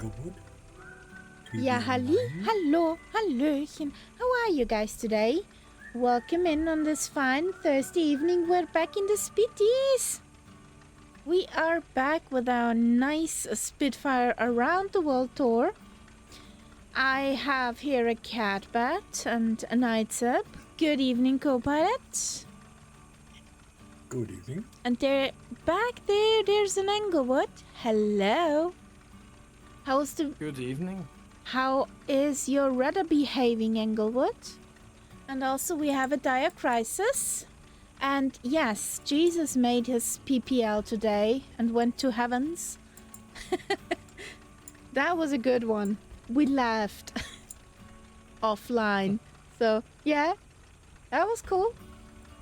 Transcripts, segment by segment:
Englewood. Yeah, hello, hallöchen. How are you guys today? Welcome in on this fine Thursday evening. We're back in the Spitties. We are back with our nice Spitfire Around the World tour. I have here a Catbat and a Nightsub. Good evening, co-pilot. Good evening. And there, back there's an Englewood. Hello. How's the... Good evening. How is your rudder behaving, Englewood? And also we have a dire crisis. And yes, Jesus made his PPL today and went to heavens. That was a good one. We laughed offline. So yeah, that was cool.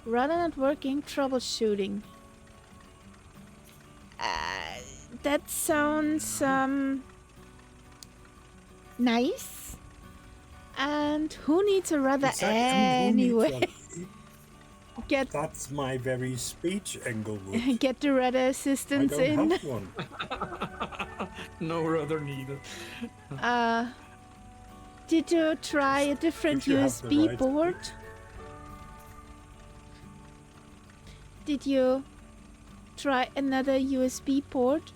Rudder not working, troubleshooting. That sounds nice. And who needs a rudder anyway? That's my very speech, Englewood. Get the rudder assistance I don't in. have one. No rudder needed. Did you try a different If you have the USB right board? speech. Did you try another USB port?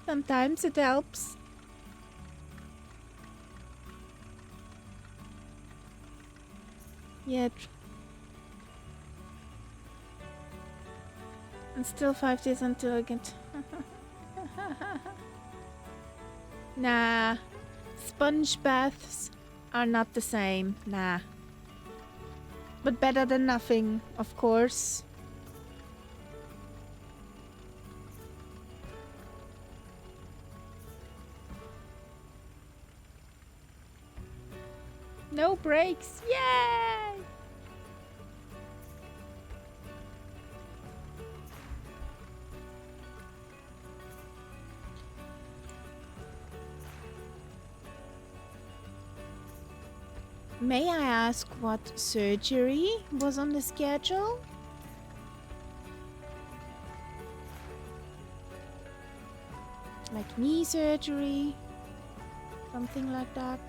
Sometimes it helps. Yeah. And still 5 days until I get... Nah. Sponge baths are not the same. Nah. But better than nothing, of course. No brakes. Yay! May I ask what surgery was on the schedule? Like knee surgery? Something like that?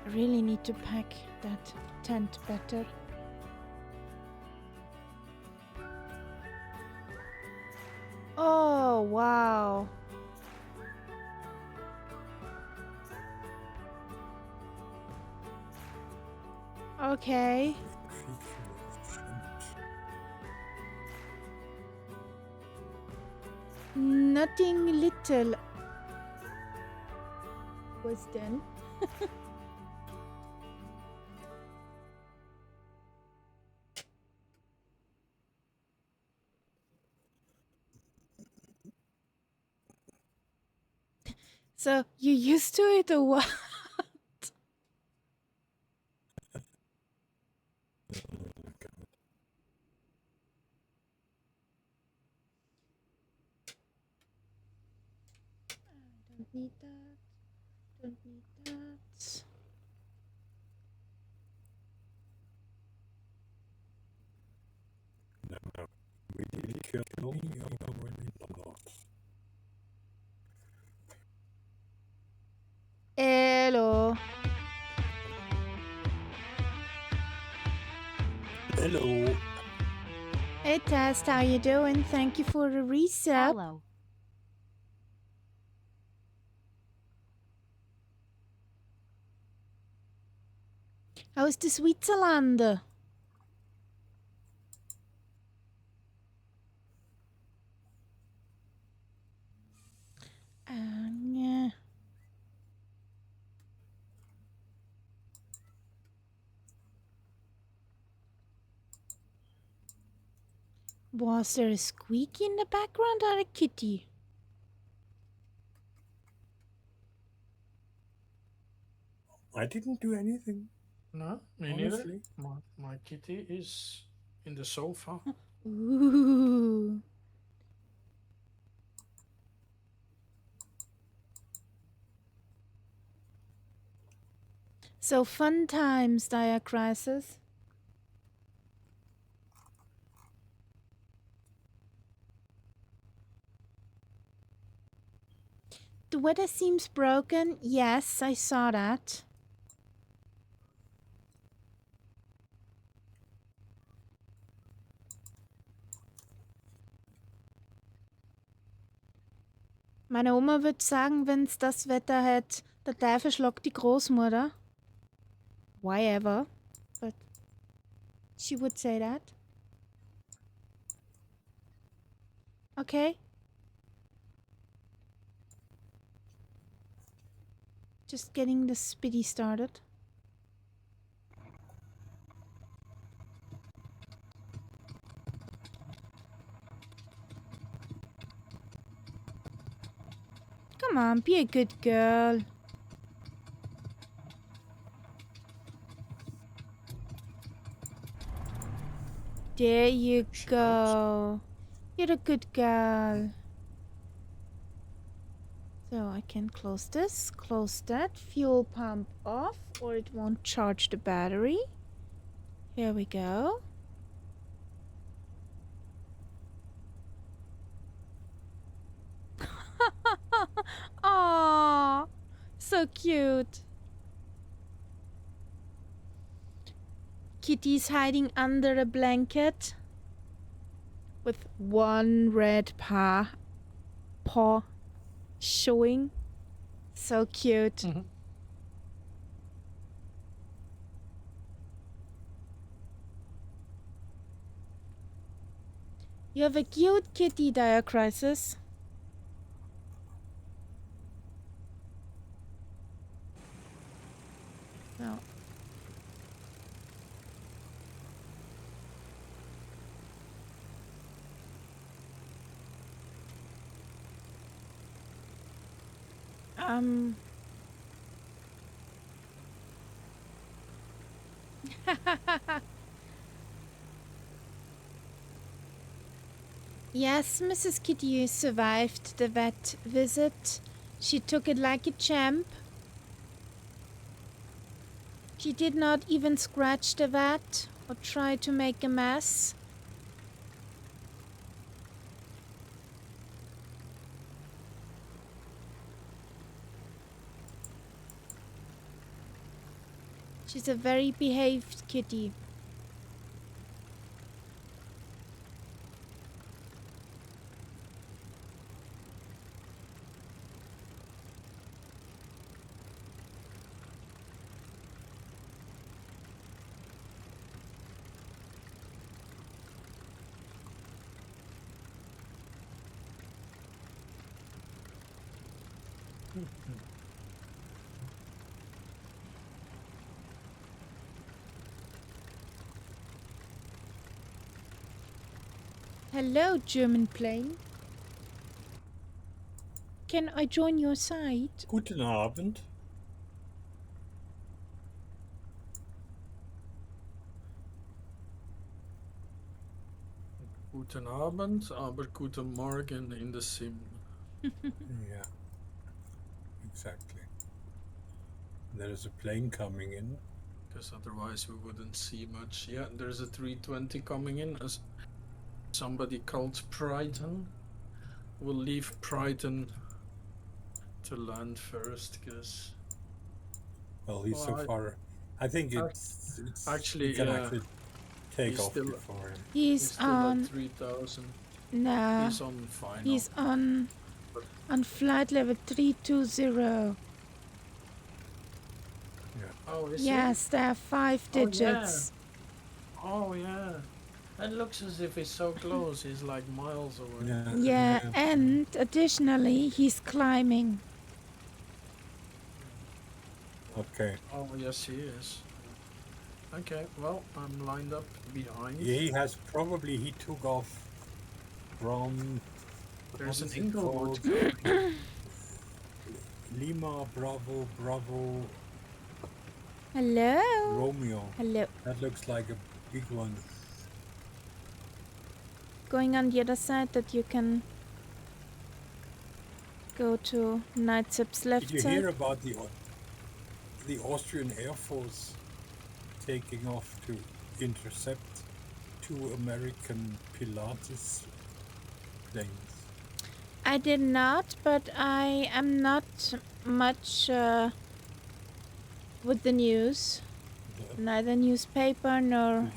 I really need to pack that tent better. Oh, wow. Okay. Nothing little was done. So, you used to it or what? Don't need that. Don't need that. No. We did kill me already not. Hello. Hello. Hey Test, how you doing? Thank you for the resub. Hello. How's the Switzerland? Yeah. Was there a squeak in the background or a kitty? I didn't do anything. No, me Honestly. neither. My kitty is in the sofa. Ooh. So fun times, Dire Crisis. The weather seems broken. Yes, I saw that. Meine Oma würde sagen, wenn es das Wetter hat, der Teufel schlägt die Großmutter. Why ever? But she would say that. Okay. Just getting the spitty started. Come on, be a good girl. There you go. You're a good girl. So I can close this, close that, fuel pump off, or it won't charge the battery. Here we go. Aww, so cute. Kitty's hiding under a blanket with one red paw showing. So cute. Mhm. You have a cute kitty, Dire Crisis. No. Yes, Mrs. Kitty survived the vet visit. She took it like a champ. She did not even scratch the vet or try to make a mess. She's a very behaved kitty. Hello, German plane. Can I join your side? Guten Abend. Guten Abend, aber guten Morgen in the sim. Yeah, exactly. There is a plane coming in. Because otherwise we wouldn't see much. Yeah, there's a 320 coming in. As somebody called Brighton. We'll leave Brighton to land first, because... Well, he's so far. I think it's actually, we can yeah, actually take he's off still- before him. He's He's still on. at 3,000. No, He's on final. he's on flight level 320. Oh, is Yes, there are 5 Oh, yeah. digits. he? Oh, yeah. It looks as if he's so close. He's like miles away. Yeah, and additionally, he's climbing. Okay. Oh, yes, he is. Okay, well, I'm lined up behind. He has probably he took off from. There's what an is it Inglewood. called? Lima Bravo Hello. Romeo. Hello. That looks like a big one. Going on the other side that you can go to Nightsip's left Did you side. hear about the Austrian Air Force taking off to intercept 2 American Pilates planes? I did not, but I am not much with the news. The Neither newspaper nor...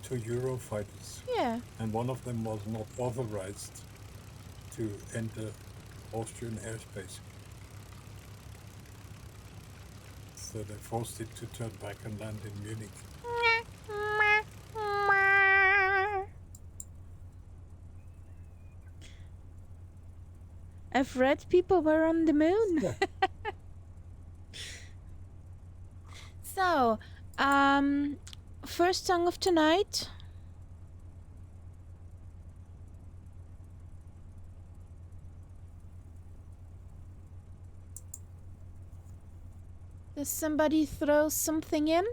2 Eurofighters. Yeah. And one of them was not authorized to enter Austrian airspace. So they forced it to turn back and land in Munich. I've read people were on the moon. Yeah. So, first song of tonight. Does somebody throw something in?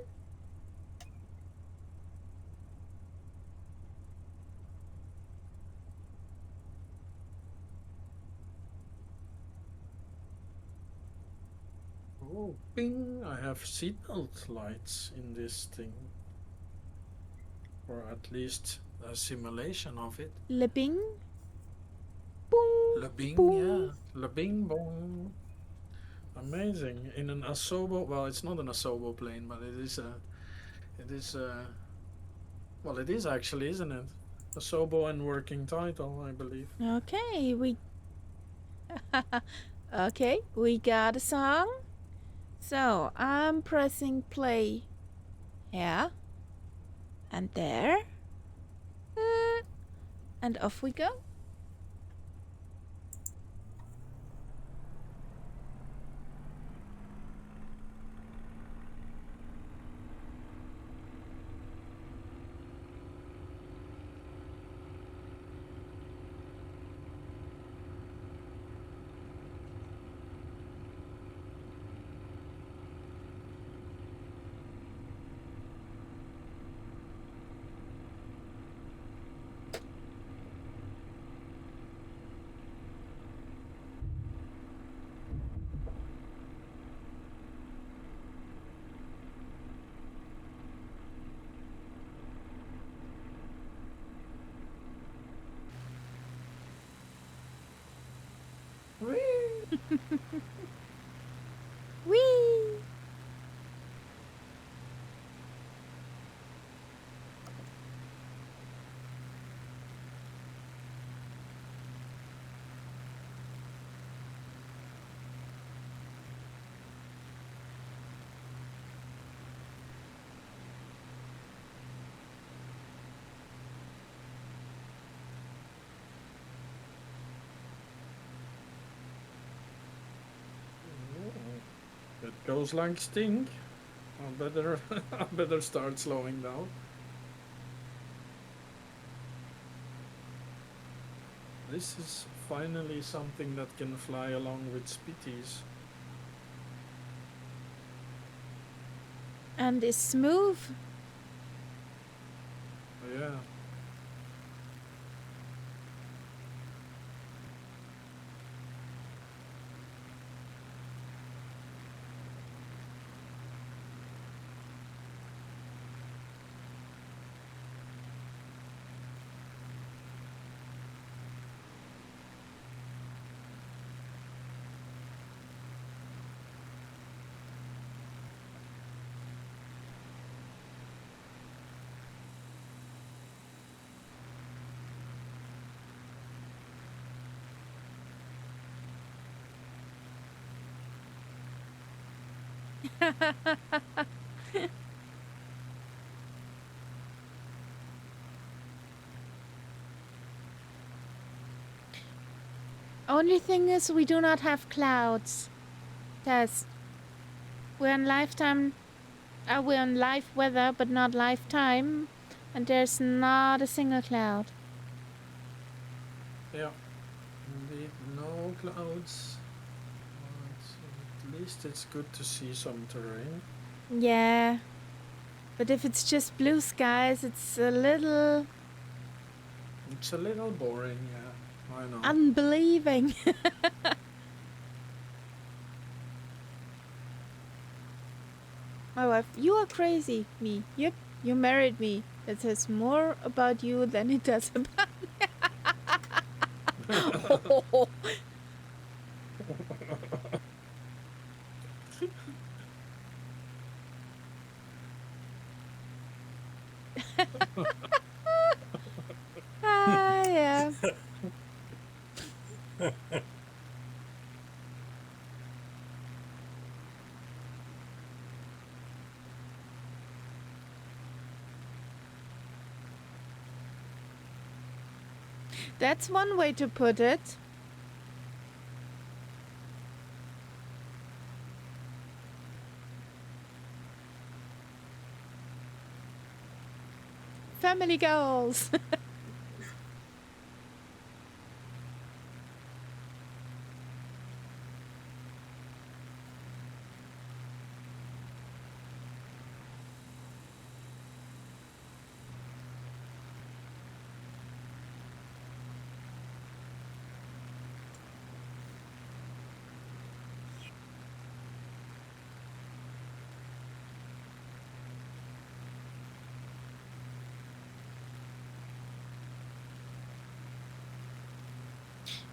Oh, bing! I have seatbelt lights in this thing. Or at least a simulation of it. Le bing. Boom. Le bing, boom. yeah. Le bing bong. Amazing. In an Asobo, well, it's not an Asobo plane, but it is well, it is actually, isn't it? Asobo and working title, I believe. Okay, okay, we got a song. So I'm pressing play here and there, and off we go. Whee! It goes like stink. I better start slowing down. This is finally something that can fly along with Spitties. And is smooth. Yeah. Only thing is we do not have clouds. Tess. We're on lifetime. We're on live weather, but not lifetime. And there's not a single cloud. Yeah. Indeed, no clouds. But at least it's good to see some terrain. Yeah. But if it's just blue skies, it's a little It's a little boring, yeah. I know. unbelieving. My wife, you are crazy. Me, yep, you married me. It says more about you than it does about me. Yeah. That's one way to put it. Family goals.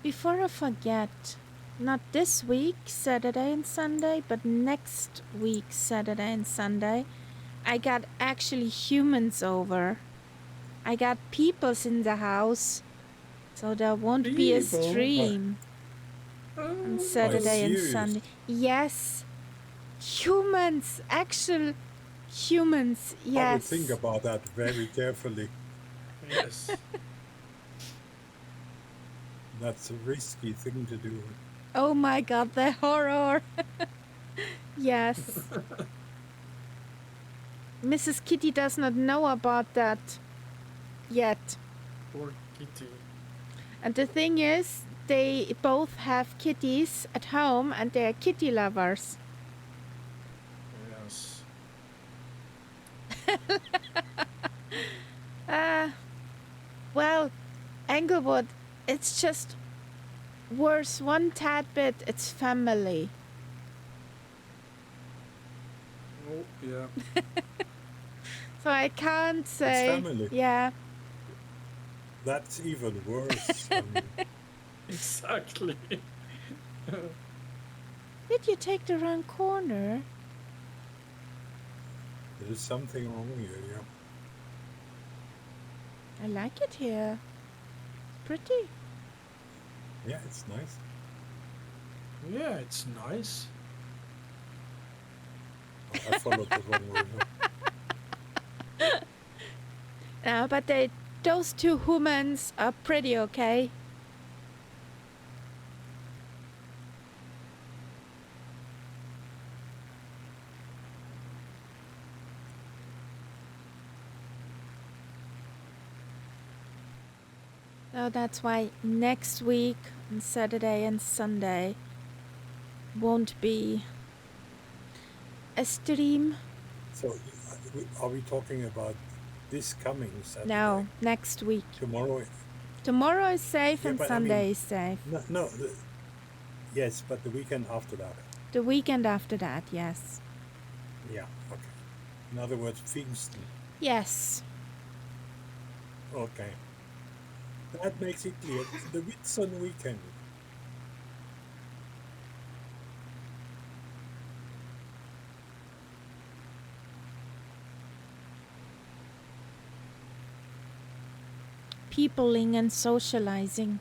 Before I forget, not this week, Saturday and Sunday, but next week, Saturday and Sunday, I got actually humans over. I got peoples in the house, so there won't be a People? stream on Saturday and serious? Sunday. Yes, humans, actual humans, I would yes. think about that very carefully. Yes. That's a risky thing to do. Oh my god, the horror. Yes. Mrs. Kitty does not know about that yet. Poor kitty. And the thing is, they both have kitties at home and they're kitty lovers. Yes. Well, Englewood, it's just worse one tad bit. It's family. Oh, yeah. So I can't say. family. Yeah. That's even worse. Exactly. Did you take the wrong corner? There's something wrong here, yeah. I like it here. Pretty. Yeah, it's nice. Yeah, it's nice. Oh, I followed the wrong way. No. No, but those two humans are pretty okay. So that's why next week on Saturday and Sunday won't be a stream. So, are we talking about this coming Saturday? No, next week. Tomorrow? Tomorrow is safe Yeah, and but Sunday is safe. No. Yes, but the weekend after that. The weekend after that, yes. Yeah, okay. In other words, Pfingsten. Yes. Okay. That makes it clear. The Whitsun weekend. Peopling and socializing.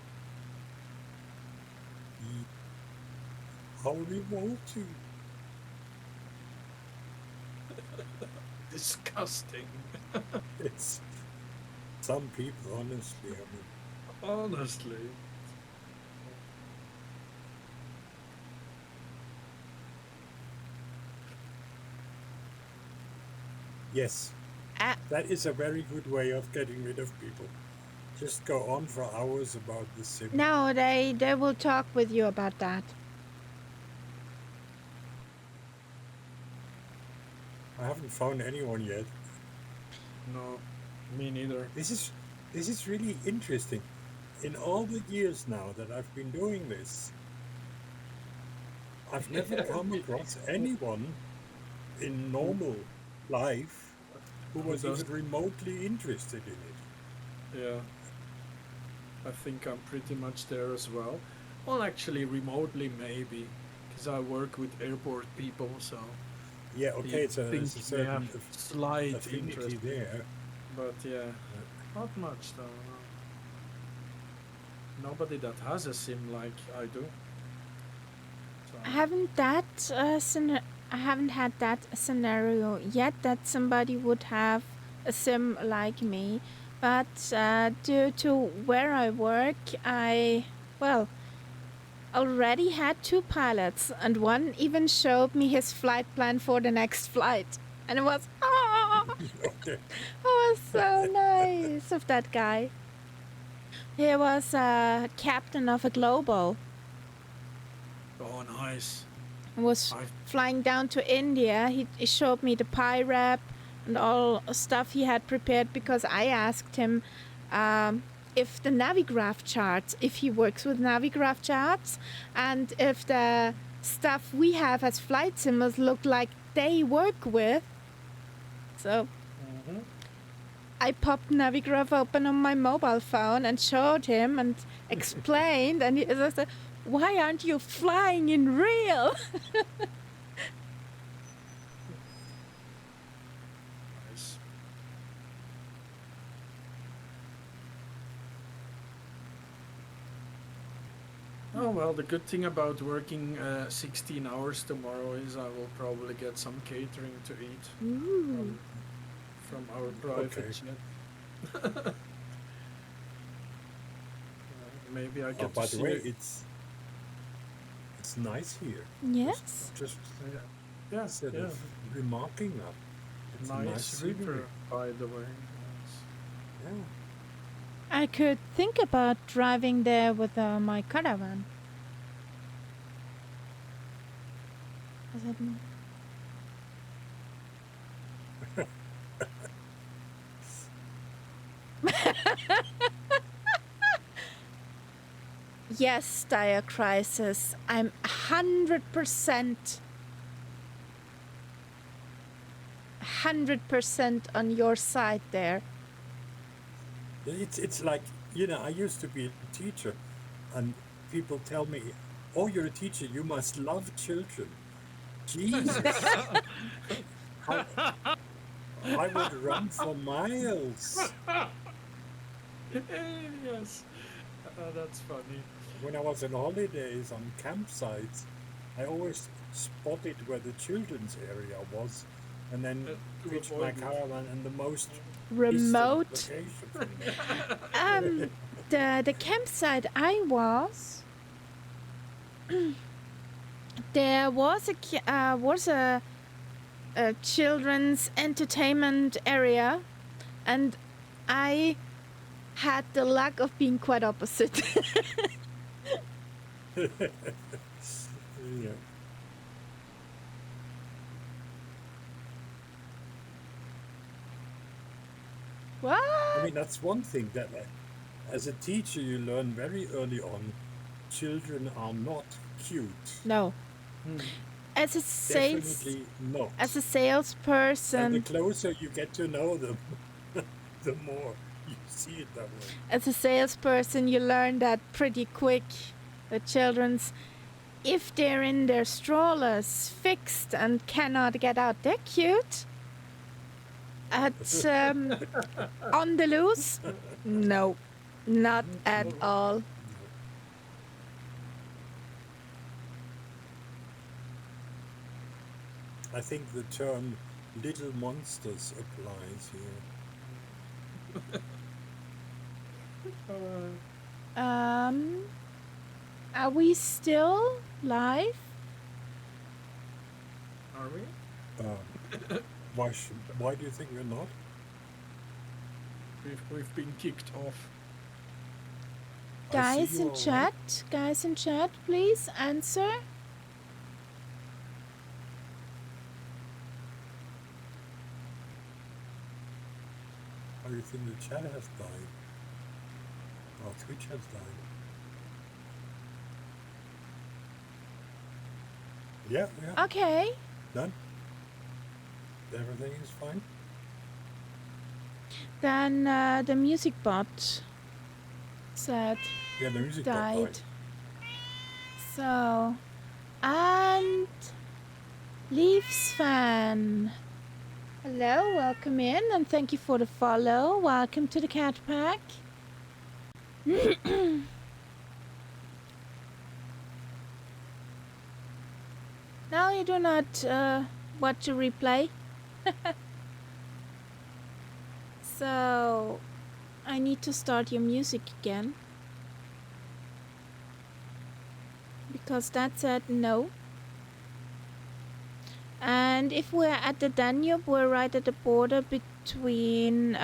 How revolting. Disgusting. It's some people, honestly. I mean, Honestly. yes, that is a very good way of getting rid of people. Just go on for hours about the sim. No, they will talk with you about that. I haven't found anyone yet. No, me neither. This is really interesting. In all the years now that I've been doing this, I've never come across anyone in Who normal life who who was does? even remotely interested in it. Yeah, I think I'm pretty much there as well. Well, actually, remotely maybe, because I work with airport people, so Yeah, you okay, think it's a they have certain slight affinity interest, there. but yeah, Uh, not much though. No. Nobody that has a sim like I do. So I haven't I haven't had that scenario yet that somebody would have a sim like me, but due to where I work, I well already had two pilots, and one even showed me his flight plan for the next flight, and it was okay. it was so nice of that guy. He was a captain of a global. oh, nice. Was I flying down to India. He showed me the PIRAP and all stuff he had prepared because I asked him if the Navigraph charts, if he works with Navigraph charts, and if the stuff we have as flight simmers look like they work with. So mhm. I popped Navigraph open on my mobile phone and showed him and explained, and he said, "Why aren't you flying in real?" Nice. Oh well, the good thing about working 16 hours tomorrow is I will probably get some catering to eat Ooh. from our private Okay. jet. Maybe I Oh, get to by the see way, it. it's nice here. Just Yes. just Yeah, yeah, instead yeah. of remarking that, it's a nice Nice scenery. river, by the way. Yes. Yeah. I could think about driving there with my caravan. Is it Yes, dire crisis. I'm 100% on your side there. It's like, I used to be a teacher, and people tell me, "Oh, you're a teacher. You must love children." Jesus, I I would run for miles. Yes, that's funny. When I was on holidays on campsites, I always spotted where the children's area was, and then To pitched my avoid it. caravan in the most distant Remote. location from there. Um, the campsite I was, there was a children's entertainment area, and I had the luck of being quite opposite. Yeah. What? I mean, that's one thing that, as a teacher, you learn very early on. Children are not cute. No. Hmm. As a sales Definitely not. as a And the salesperson, closer you get to know them, the more you see it that way. you learn that pretty quick. The children's, if they're in their strollers fixed and cannot get out, they're cute. At on the loose, no, not at all. I think the term little monsters applies here. Um, are we still live? Are we? Why do you think we're not? We've been kicked off. I see you all right. Guys in chat, please answer. Or you think the chat has died? Or Twitch has died? Yeah, yeah. Okay. Done? everything is fine. Then the music bot said Yeah, the music bot died. died. So, and Leaves fan. Hello, welcome in, and thank you for the follow. Welcome to the Cat Pack. No, you do not watch a replay. So, I need to start your music again. Because that said no. And if we're at the Danube, we're right at the border between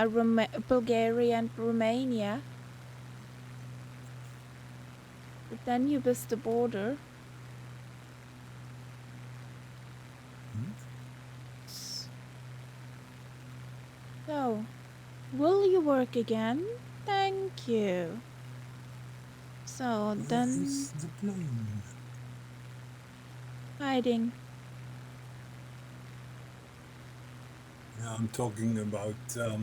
Bulgaria and Romania. The Danube is the border. So, will you work again? Thank you. So then... Where is the plane? Hiding. Yeah, I'm talking about Little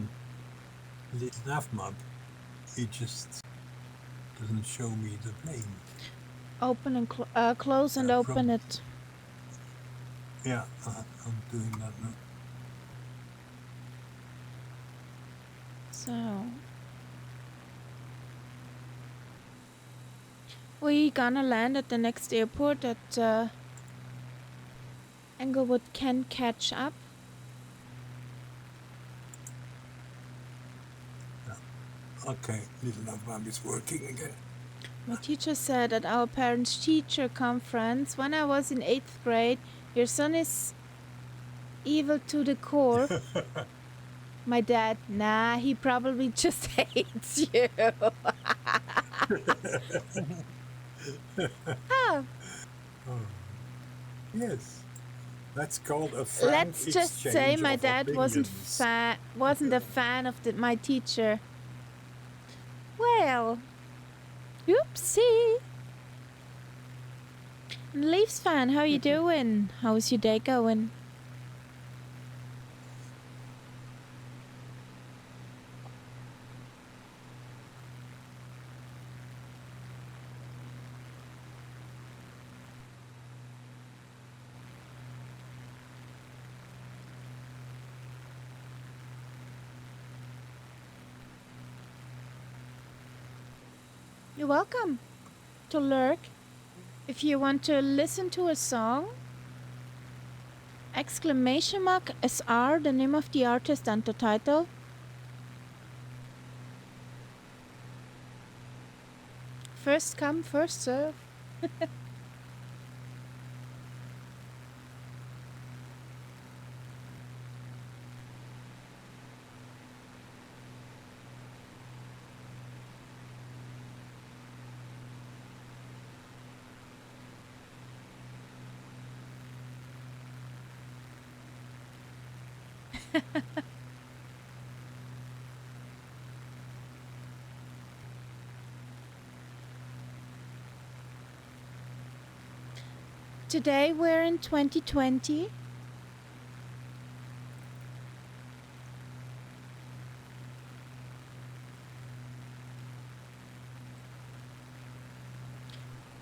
Navmap. It just doesn't show me the plane. Open and close and open it. Yeah, I'm doing that now. So... we gonna land at the next airport at Englewood can catch up. Okay, Little Navmap is working again. My teacher said at our parents-teacher conference when I was in 8th grade, your son is evil to the core. My dad, nah, he probably just hates you. Oh. Yes, that's called a frank Let's just say my dad wasn't a fan of my teacher. Well, oopsie. Leafs fan, how you doing? How's your day going? You're welcome to lurk. If you want to listen to a song, !SR, the name of the artist and the title. First come, first serve. Today we're in 2020.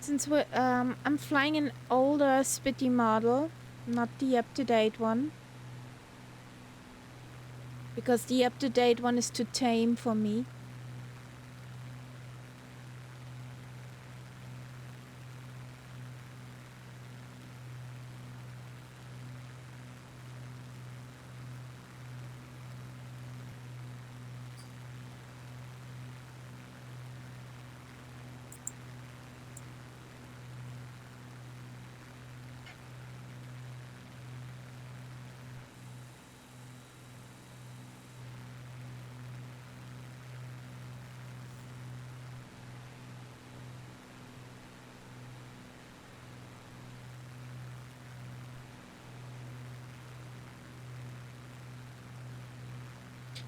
Since I'm flying an older Spitty model, not the up-to-date one. Because the up-to-date one is too tame for me.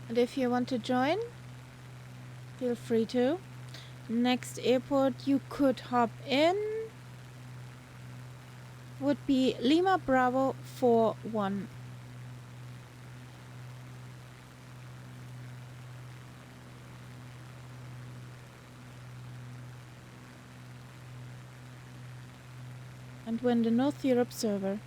And if you want to join, feel free to. Next airport you could hop in would be Lima Bravo 41. And when the North Year Observer.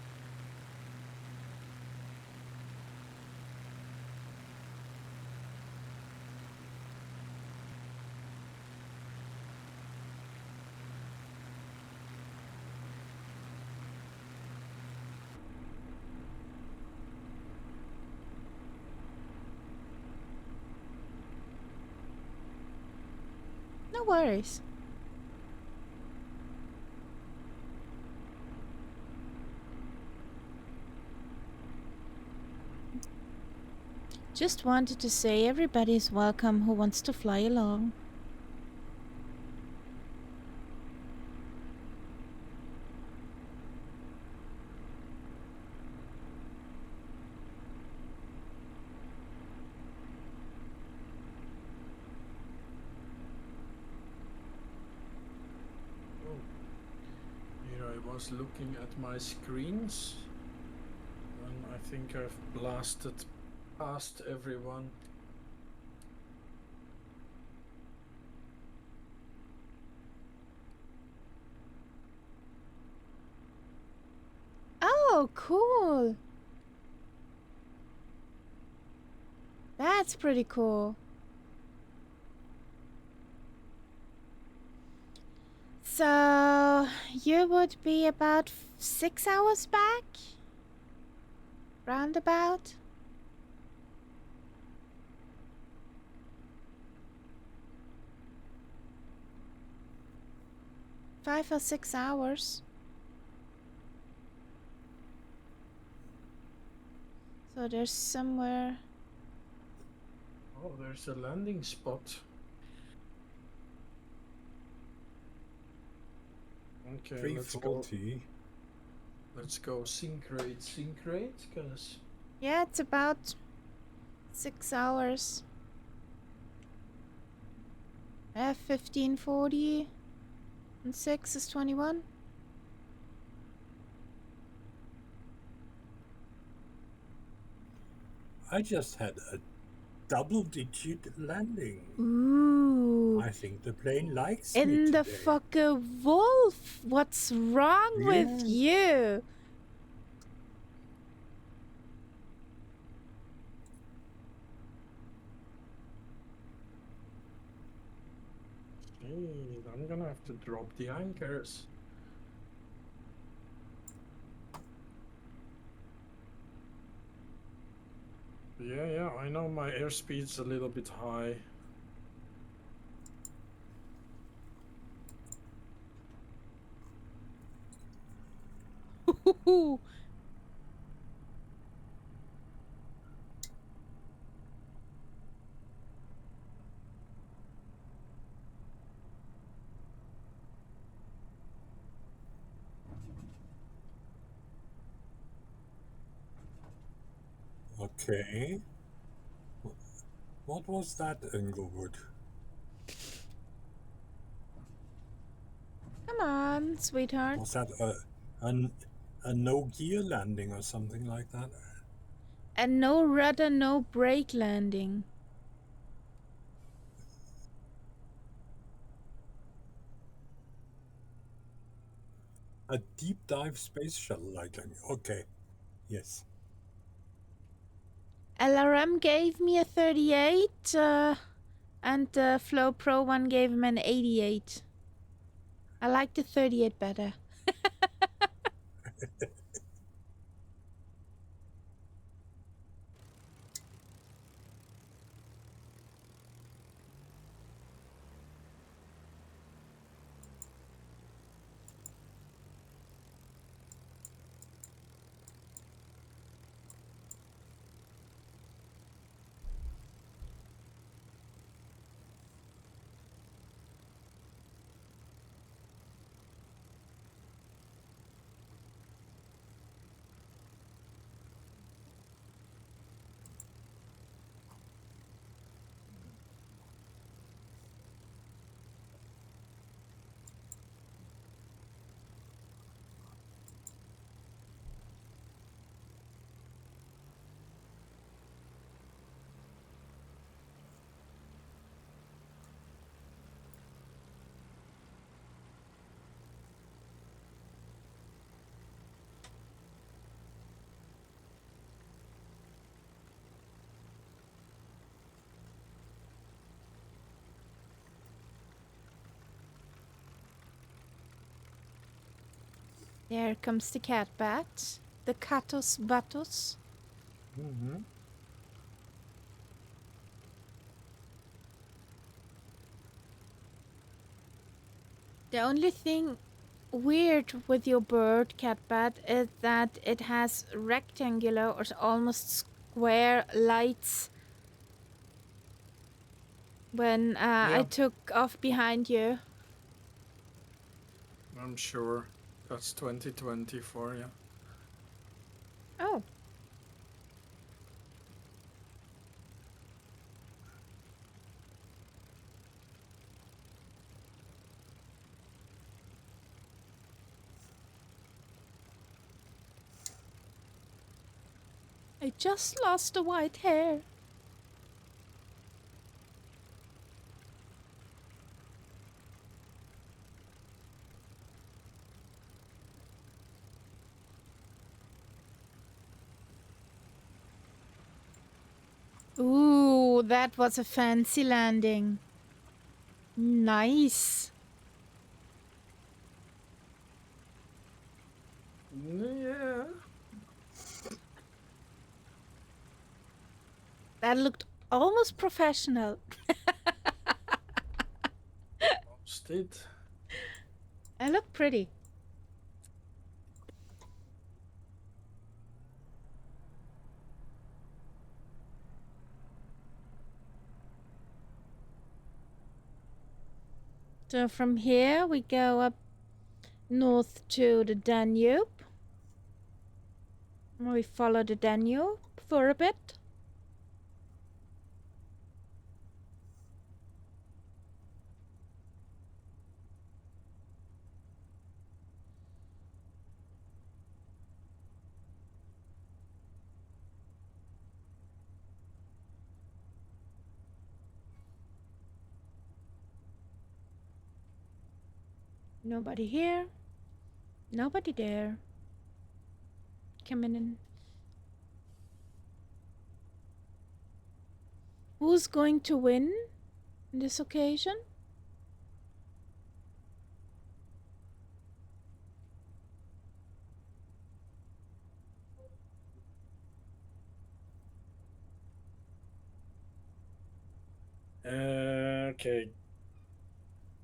No worries. Just wanted to say everybody is welcome who wants to fly along. Here I was looking at my screens, and I think I've blasted past everyone. Oh, cool. That's pretty cool. So, you would be about 6 hours back? Roundabout? 5 or 6 hours. So there's somewhere... Oh, there's a landing spot. Okay, let's go. 340. Let's go synchrate, cause Yeah, it's about 6 hours. F1540 and 6 is 21. I just had a double-digit landing. Ooh. I think the plane likes In me the today. fucker wolf. What's wrong with you? geez, I'm gonna have to drop the anchors. Yeah, I know my airspeed's a little bit high. Okay. What was that, Englewood? Come on, sweetheart. Was that a no-gear landing or something like that? And no rudder, no brake landing. A deep dive space shuttle landing. Okay. Yes. LRM gave me a 38, and the Flow Pro one gave him an 88. I like the 38 better. There comes the cat bat. The catus batus. Mm-hmm. The only thing weird with your bird, cat bat, is that it has rectangular or almost square lights. When I Yeah, took off behind you. I'm sure that's 2020 for you. Oh. I just lost the white hair. Ooh, that was a fancy landing. Nice. Yeah. That looked almost professional. Lost it. I look pretty. So from here we go up north to the Danube. We follow the Danube for a bit. Nobody here. Nobody there. Coming in. Who's going to win this occasion? Okay.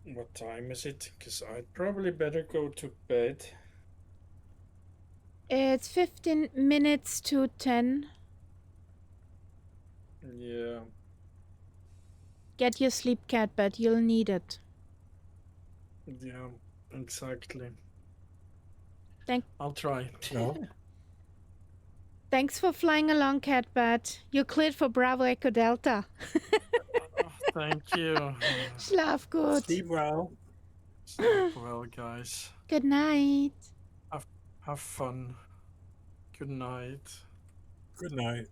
What time is it? Because I'd probably better go to bed. It's 15 minutes to 10. Yeah. Get your sleep, cat, but you'll need it. Yeah, exactly. Thank I'll try. No. Thanks for flying along, Catbat. You're cleared for Bravo Echo Delta. Thank you. Schlaf gut. Sleep well. Sleep well, guys. Good night. Have fun. Good night. Good night.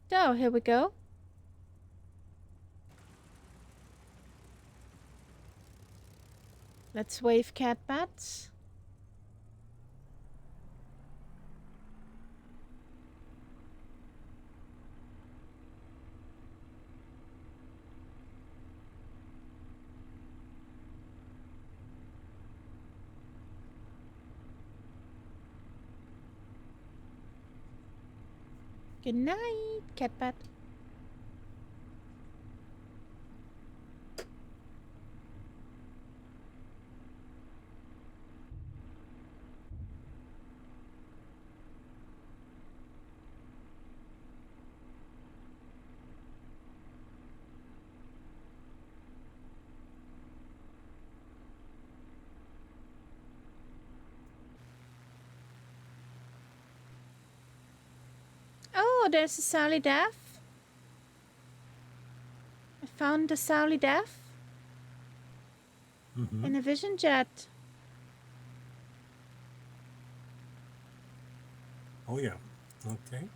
So, here we go. Let's wave Catbats. Good night, Catbat. Oh, there's a Sally Daff. I found the Sally Daff Mm-hmm. in a Vision Jet. Oh, yeah. Okay.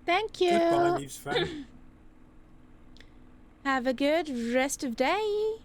Thank you. Goodbye, Leaves fan. Have a good rest of day.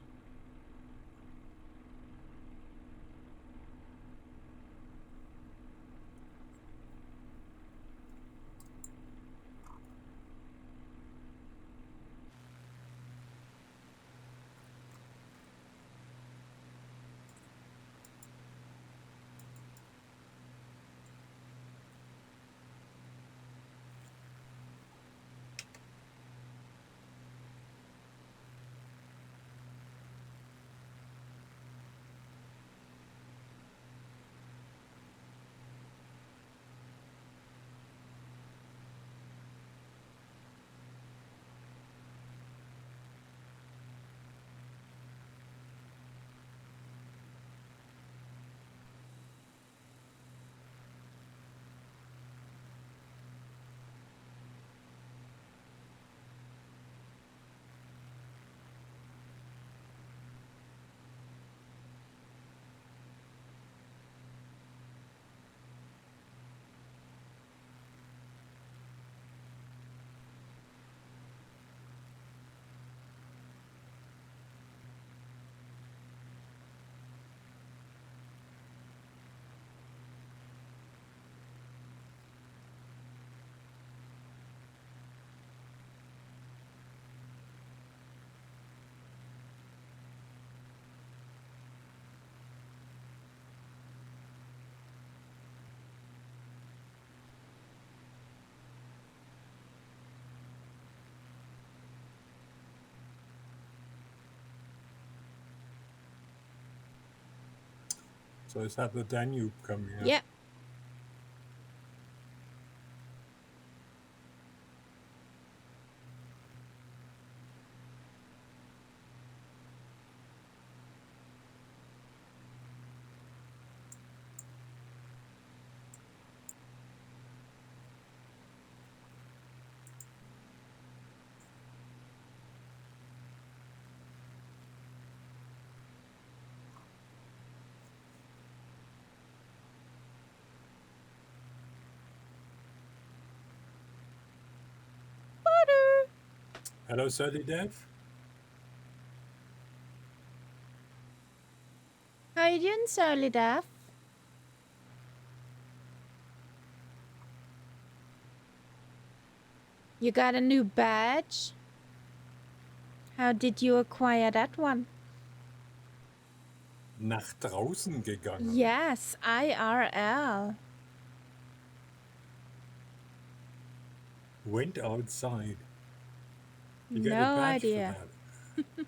So is that the Danube coming up? Yep. Butter. Hello, Surly Dev. How you doing, Surly Duff? You got a new badge? How did you acquire that one? Nach draußen gegangen. Yes, IRL. Went outside. You get a No badge idea. for that.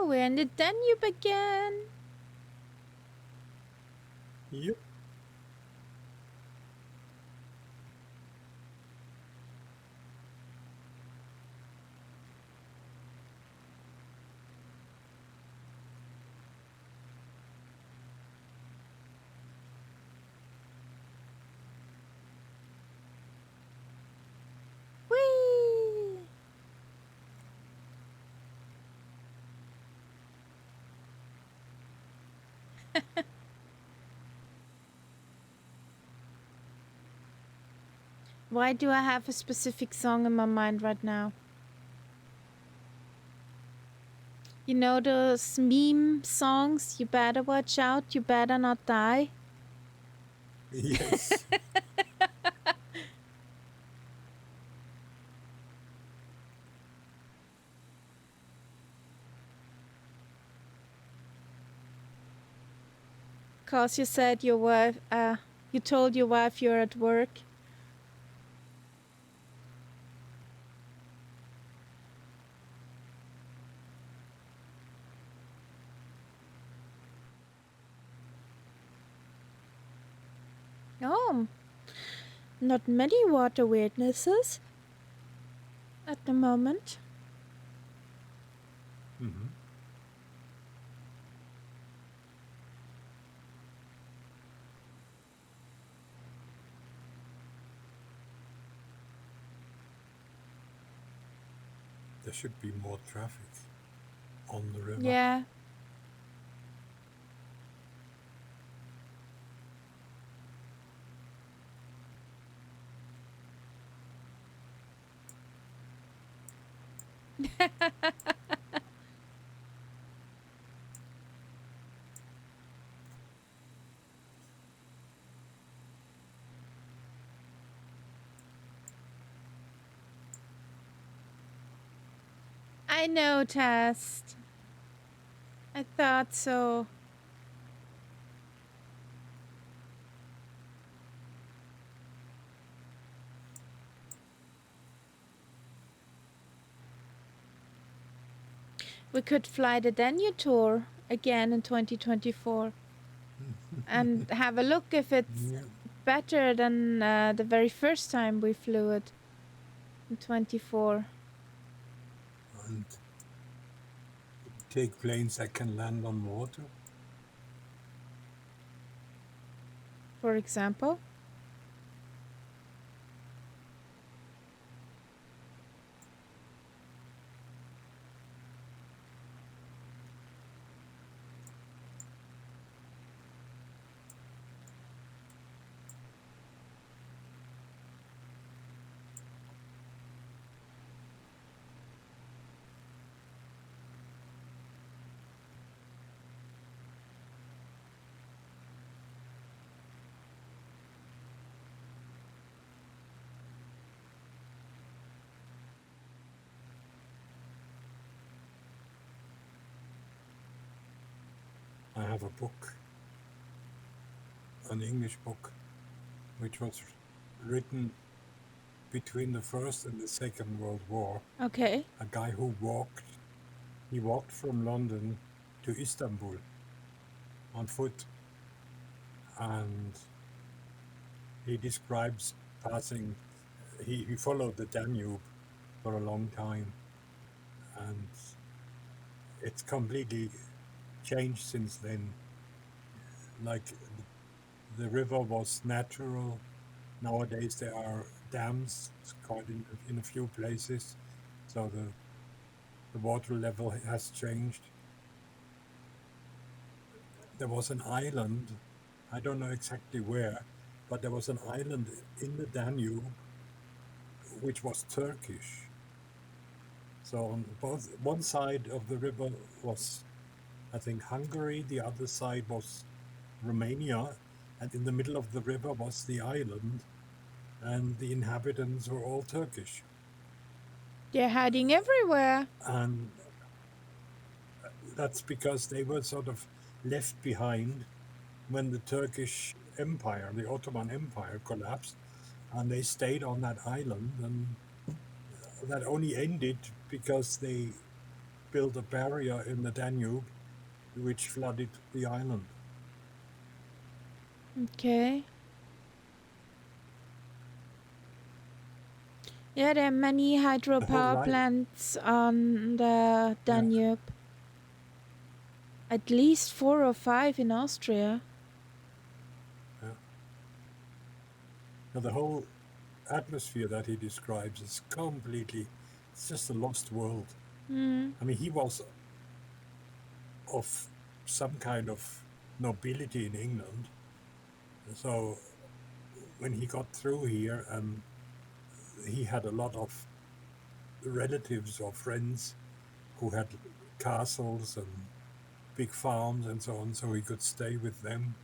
Oh, we're in the Danube again. Yep. Whee! Why do I have a specific song in my mind right now? You know those meme songs? You better watch out, you better not die. Yes. Cause you said your wife, you told your wife you're at work. Oh, not many water weirdnesses at the moment. Mm-hmm. There should be more traffic on the river. Yeah. I noticed. I thought so. We could fly the Danube tour again in 2024 and have a look if it's Yeah. better than the very first time we flew it in 24. And take planes that can land on water. For example. I have a book, an English book, which was written between the First and the Second World War. Okay. A guy who walked from London to Istanbul on foot, and he describes passing, he followed the Danube for a long time, and it's completely changed since then. Like the river was natural. Nowadays there are dams quite in a few places, so the water level has changed. There was an island, I don't know exactly where, but there was an island in the Danube which was Turkish. So on both one side of the river was, I think, Hungary, the other side was Romania, and in the middle of the river was the island, and the inhabitants were all Turkish. They're hiding everywhere. And that's because they were sort of left behind when the Turkish Empire, the Ottoman Empire, collapsed, and they stayed on that island, and that only ended because they built a barrier in the Danube which flooded the island. Okay. Yeah, there are many hydropower Right. plants on the Danube. At least 4 or 5 in Austria. Now, the whole atmosphere that he describes is completely, it's just a lost world. Mm. I mean, he was of some kind of nobility in England. So when he got through here and he had a lot of relatives or friends who had castles and big farms and so on, so he could stay with them.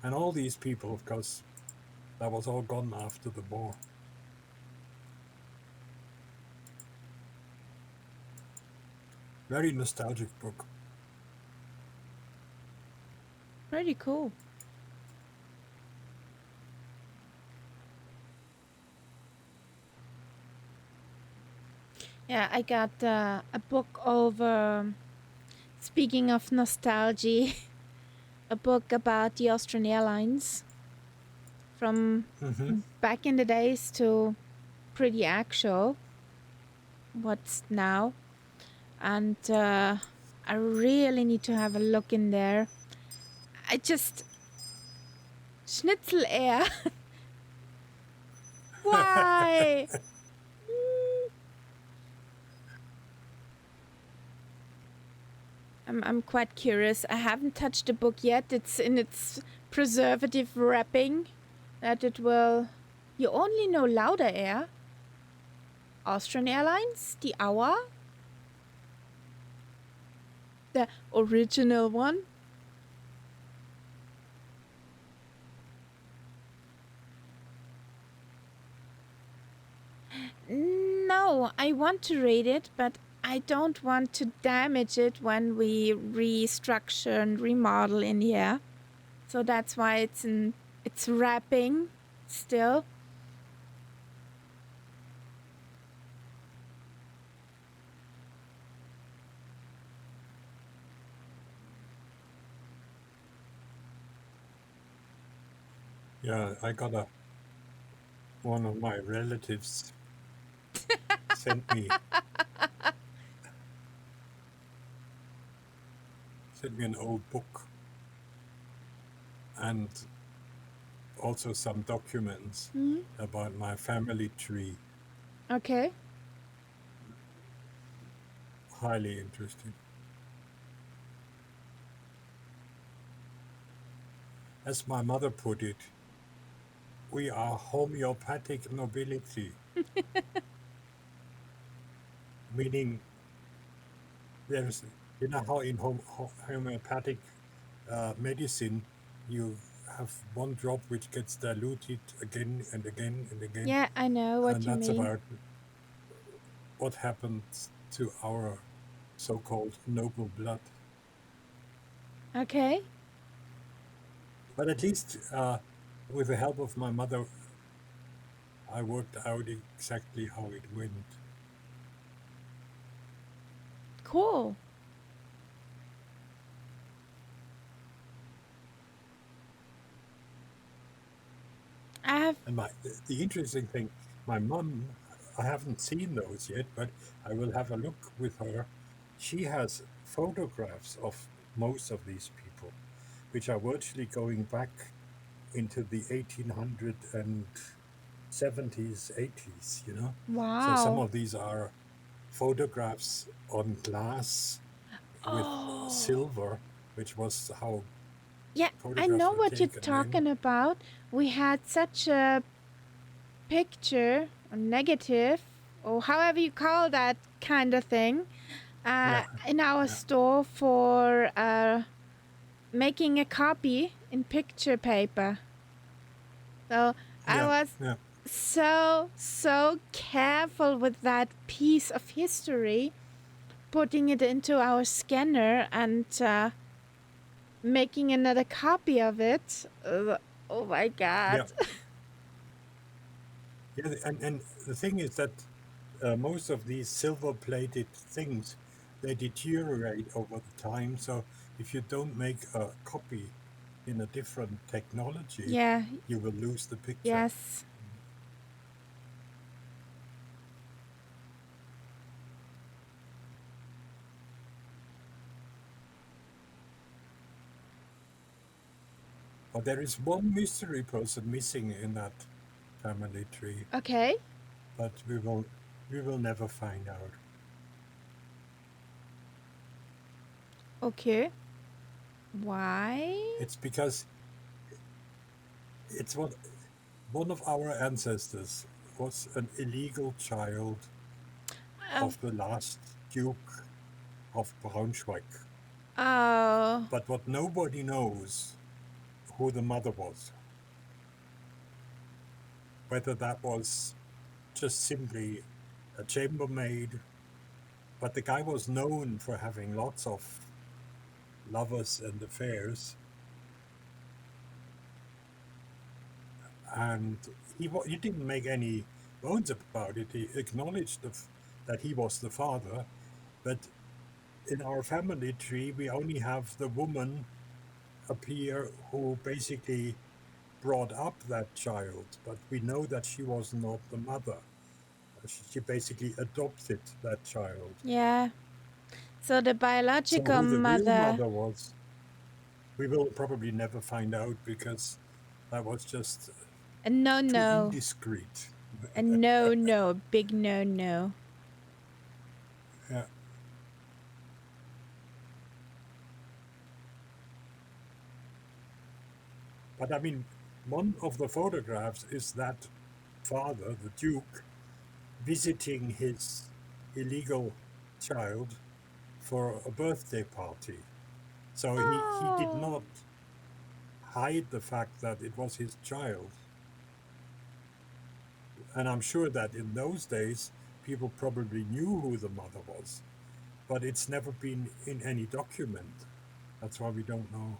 And all these people, of course, that was all gone after the war. Very nostalgic book. Pretty cool. Yeah, I got a book over, speaking of nostalgia, a book about the Austrian Airlines from back in the days to pretty actual, what's now. And I really need to have a look in there. I just... Schnitzel Air. Why? I'm quite curious. I haven't touched the book yet. It's in its preservative wrapping that it will... You only know Lauda Air? Austrian Airlines? The Auer? The original one? No, I want to read it, but I don't want to damage it when we restructure and remodel in here. So that's why it's wrapping still. Yeah, I got one of my relatives sent me an old book and also some documents about my family tree. Okay. Highly interesting. As my mother put it, we are homeopathic nobility. Meaning, there's, you know how in homeopathic medicine you have one drop which gets diluted again and again and again. Yeah, I know what and you that's mean. about what happens to our so-called noble blood. Okay. But at least with the help of my mother, I worked out exactly how it went. Cool. I have... And the interesting thing, my mom, I haven't seen those yet, but I will have a look with her. She has photographs of most of these people, which are virtually going back into the 1870s, 80s, you know? So some Wow. of these are photographs on glass with silver, which was how Yeah, I photographs know were what you're taken talking then. about. We had such a picture, or negative, or however you call that kind of thing, in our store for making a copy in picture paper. So I was so careful with that piece of history, putting it into our scanner and making another copy of it. Oh my God. Yeah, and the thing is that most of these silver-plated things, they deteriorate over the time. So if you don't make a copy in a different technology, Yeah. you will lose the picture. Yes. But there is one mystery person missing in that family tree. Okay. But we will never find out. Okay. Why? It's because it's one of our ancestors was an illegal child Oh. of the last Duke of Braunschweig. Oh. But what nobody knows, who the mother was. Whether that was just simply a chambermaid, but the guy was known for having lots of lovers and affairs. And he didn't make any bones about it. He acknowledged that he was the father, but in our family tree, we only have the woman appear who basically brought up that child, but we know that she was not the mother. She basically adopted that child. Yeah. So the So biological who the real mother. mother was, we will probably never find out because that was just A no too no. indiscreet. A no no. Big no no. Yeah. But I mean, one of the photographs is that father, the Duke, visiting his illegal child for a birthday party. So he did not hide the fact that it was his child. And I'm sure that in those days, people probably knew who the mother was, but it's never been in any document. That's why we don't know.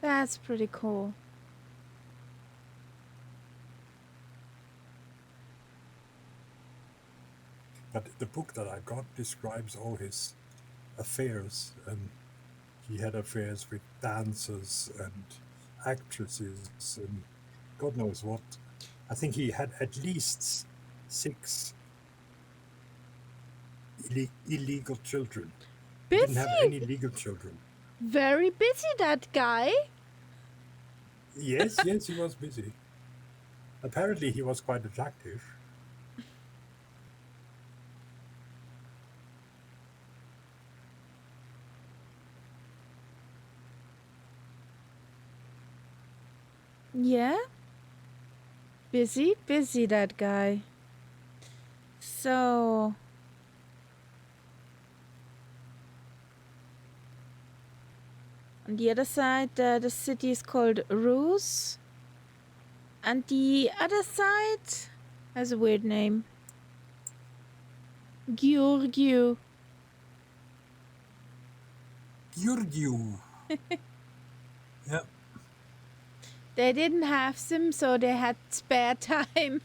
That's pretty cool. But the book that I got describes all his affairs, and he had affairs with dancers and actresses and God knows what. I think he had at least 6 illegal children. He didn't have any legal children. Very busy, that guy. Yes, he was busy. Apparently he was quite attractive. Yeah. Busy, that guy. So. On the other side, the city is called Rus. And the other side has a weird name. Georgiou. Georgiou. Yeah. They didn't have them, so they had spare time.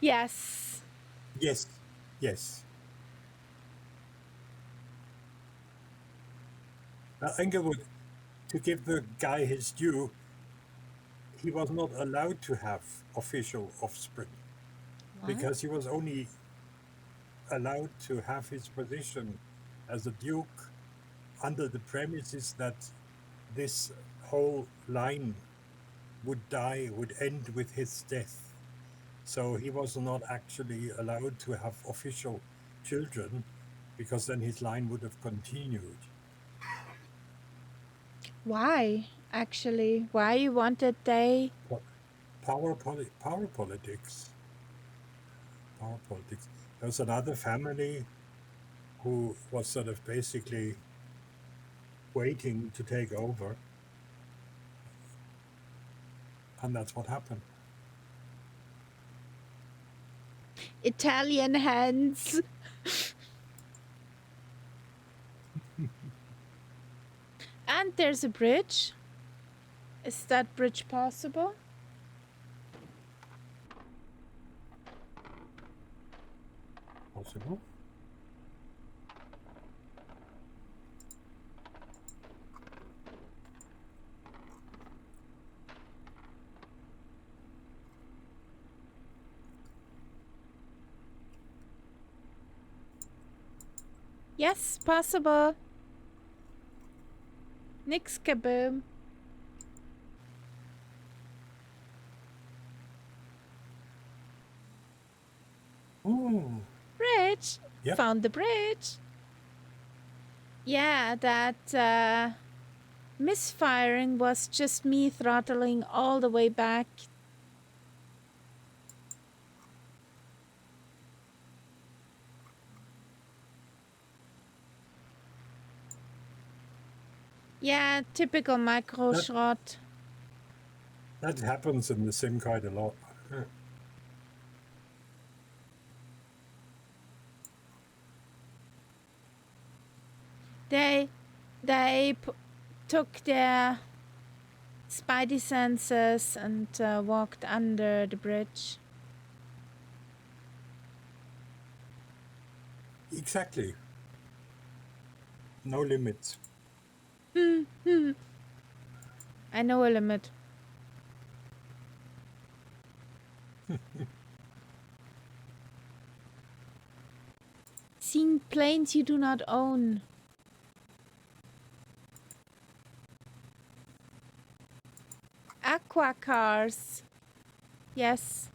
Yes. Yes. Englewood, to give the guy his due, he was not allowed to have official offspring. What? Because he was only allowed to have his position as a duke under the premises that this whole line would die, would end with his death. So he was not actually allowed to have official children, because then his line would have continued. Why, actually? Why you wanted they? Power politics. Power politics. There was another family who was sort of basically waiting to take over. And that's what happened. Italian hands. And there's a bridge. Is that bridge possible? Possible? Yes, possible. Nix kaboom. Ooh. Bridge. Yep. Found the bridge. Yeah, that Misfiring was just me throttling all the way back. Yeah, typical micro shot. That happens in the sim quite a lot. They took their spidey senses and walked under the bridge. Exactly. No limits. I know a limit. Seeing planes you do not own. Aqua cars. Yes.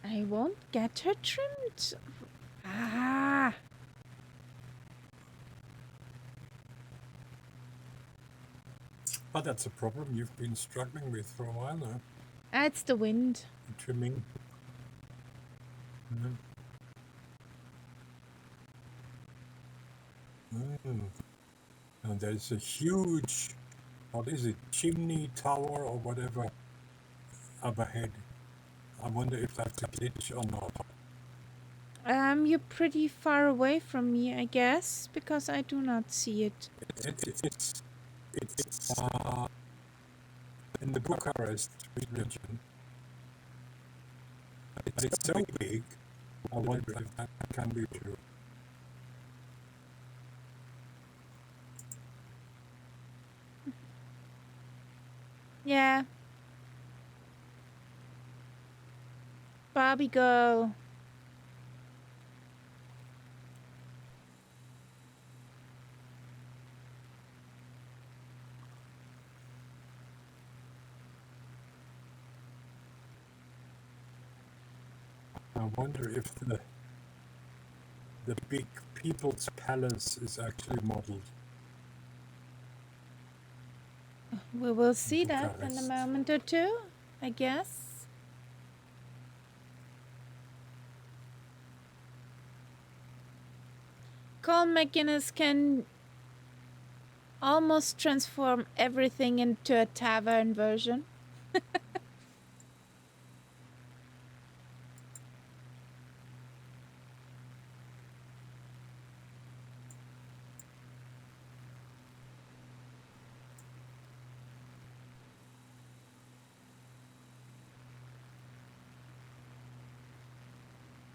I won't get her trimmed. Ah. But that's a problem you've been struggling with for a while now. It's the wind. Trimming. And there's a huge, what is it, chimney tower or whatever up ahead. I wonder if that's a glitch or not. You're pretty far away from me, I guess, because I do not see it. It's in the Bucharest region. But it's so big, I wonder if that can be true. Yeah. Barbie girl. I wonder if the big People's Palace is actually modeled. We will see that in a Bucharest. moment or two, I guess. Colin McGuinness can almost transform everything into a tavern version.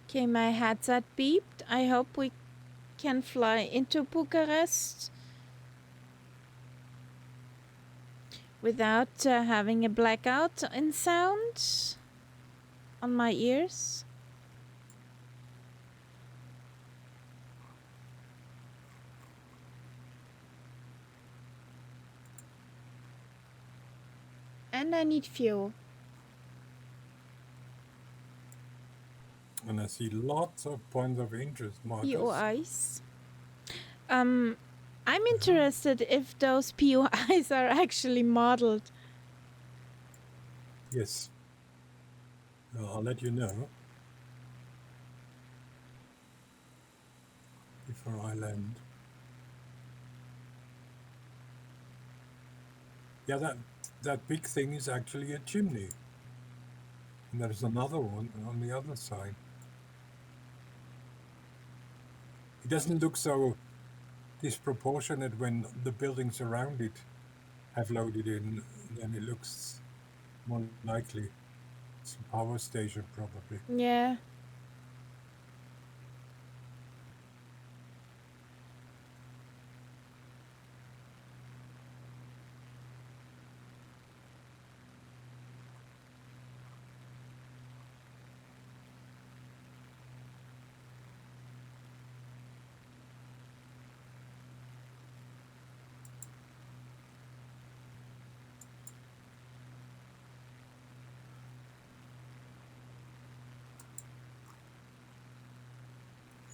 Okay, my headset beeped. I hope we can fly into Bucharest without having a blackout in sound on my ears. And I need fuel. And I see lots of points of interest, Marcus. POIs. I'm interested if those POIs are actually modeled. Yes. I'll let you know before I land. Yeah, that big thing is actually a chimney. And there's another one on the other side. It doesn't look so disproportionate when the buildings around it have loaded in, then it looks more likely. It's a power station, probably. Yeah.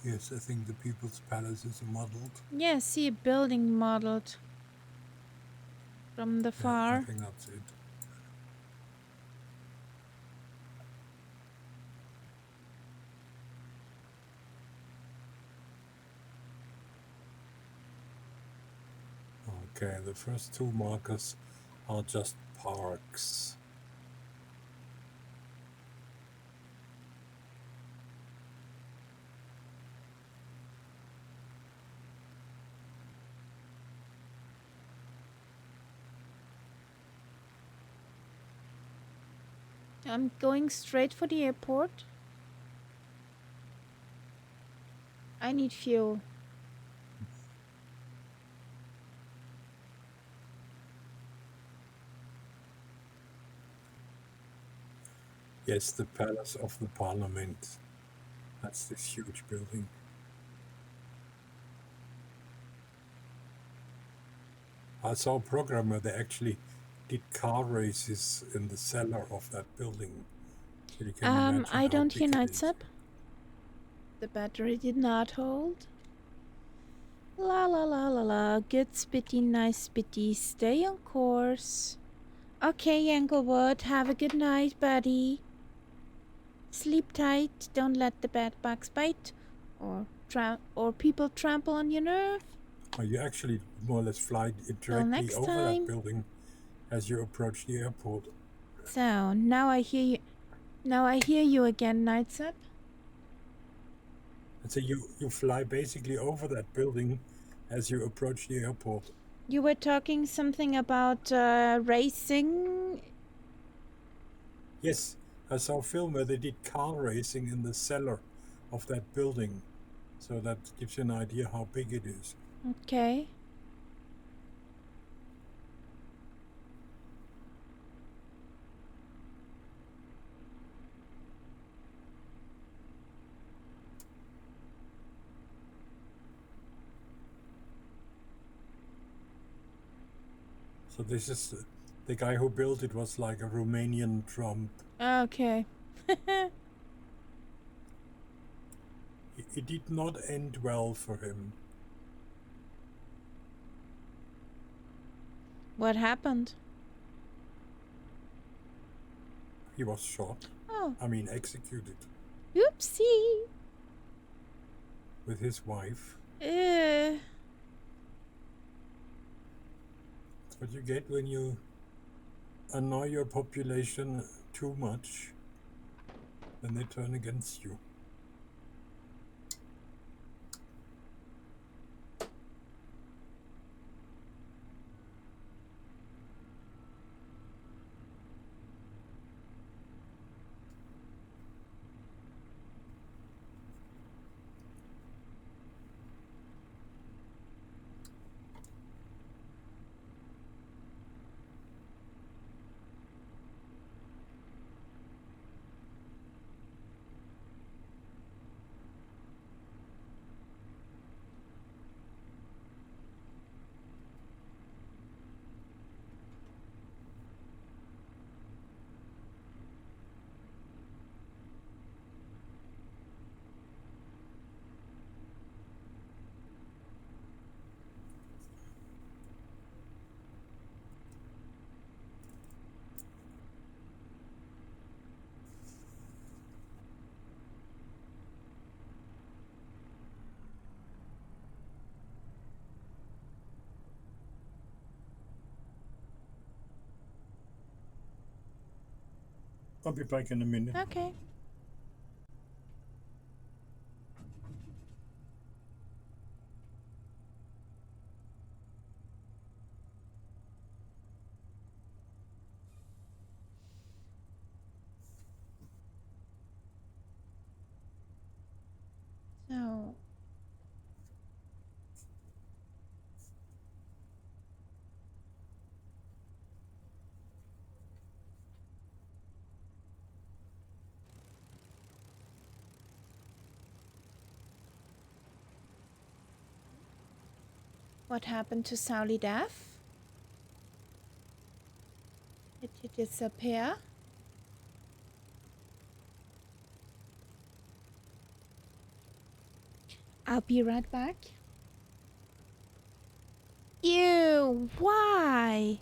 Yes, I think the People's Palace is modeled. Yeah, see a building modeled from the Yeah, I far. think that's it. Okay, the first two markers are just parks. I'm going straight for the airport. I need fuel. Yes, the Palace of the Parliament. That's this huge building. I saw a program where they actually did car races in the cellar of that building. So you can imagine I how don't hear big it Nights is. Up. The battery did not hold. La la la la la. Good spitty, nice spitty. Stay on course. Okay, Anklewood. Have a good night, buddy. Sleep tight. Don't let the bed bugs bite, or people trample on your nerve. Well, you actually more or less fly Till directly next over time. that building as you approach the airport. So now I hear you. Now I hear you again, Nights Up. And so you fly basically over that building as you approach the airport. You were talking something about racing. Yes, I saw a film where they did car racing in the cellar of that building. So that gives you an idea how big it is. Okay. So this is the guy who built it was like a Romanian Trump. Okay. It did not end well for him. What happened? He was shot. Oh. I mean, executed. Oopsie. With his wife. Uh. That's what you get when you annoy your population too much. Then they turn against you. I'll be back in a minute. Okay. So. What happened to Sauli Daff? Did he disappear? I'll be right back. Ew, why?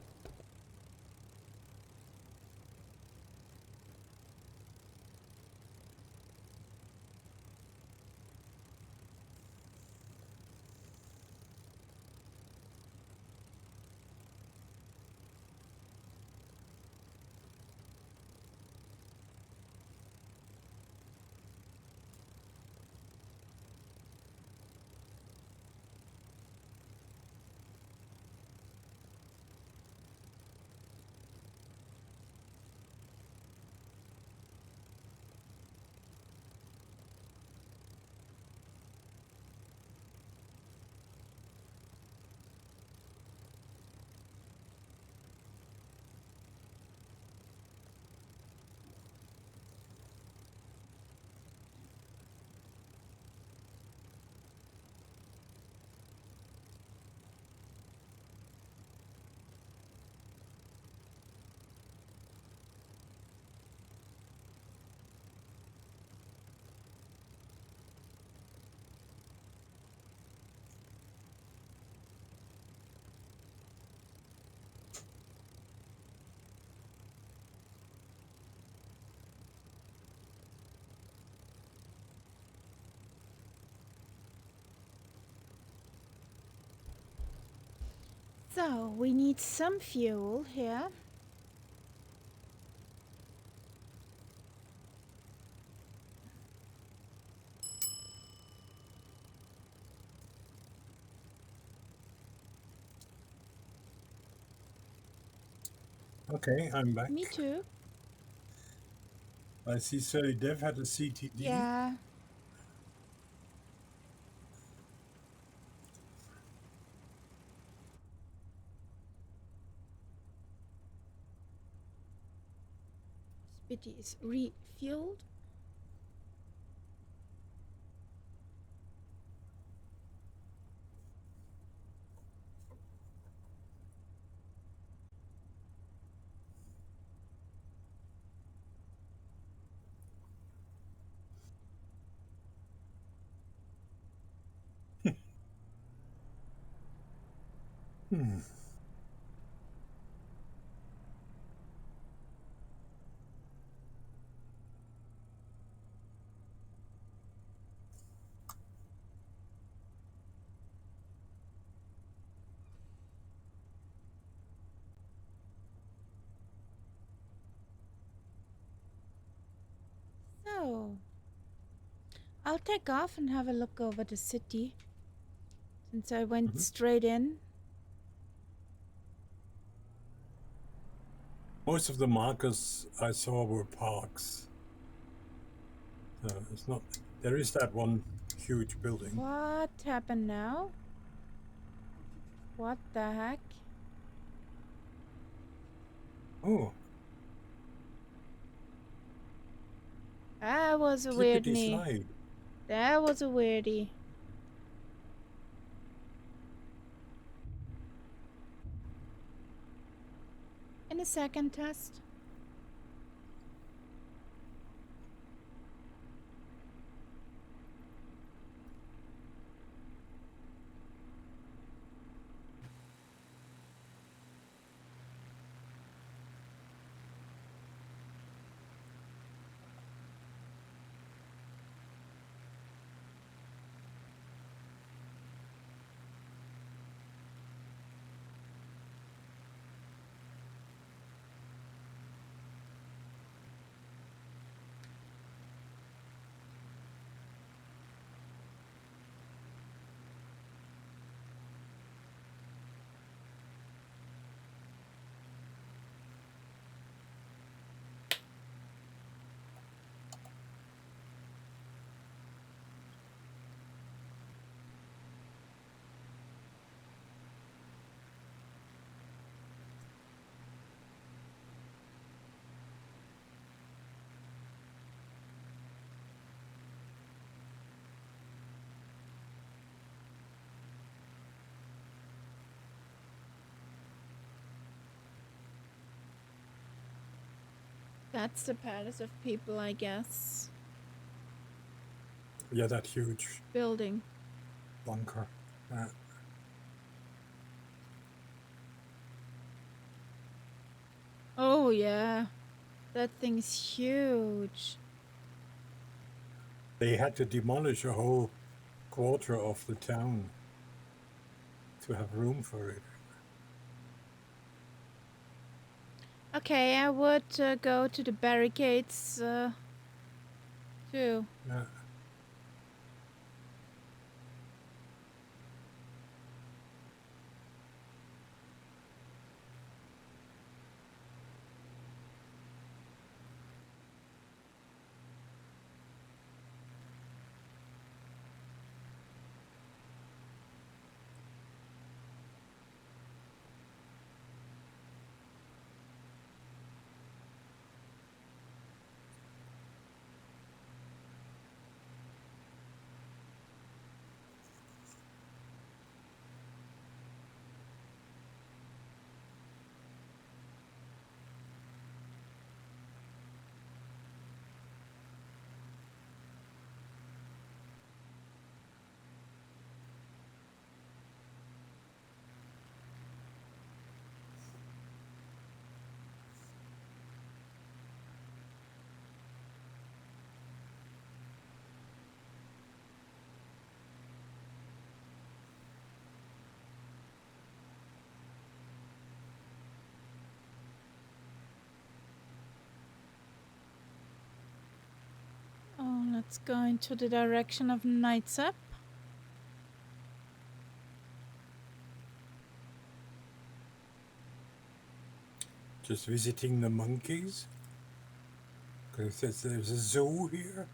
So, we need some fuel here. Okay, I'm back. Me too. I see Sir Dev had a CTD. Yeah. Spitty is refueled. Hmm. So, I'll take off and have a look over the city. Since I went straight in. Most of the markers I saw were parks. It's not. There is that one huge building. What happened now? What the heck? Oh, That was a flippity weirdie. slide. That was a weirdie. In a second, test. That's the palace of people, I guess. Yeah, that huge. Building. bunker. Oh, yeah. That thing's huge. They had to demolish a whole quarter of the town to have room for it. Okay, I would go to the barricades too. Yeah. Oh, let's go into the direction of Knights Up. Just visiting the monkeys. Because there's a zoo here.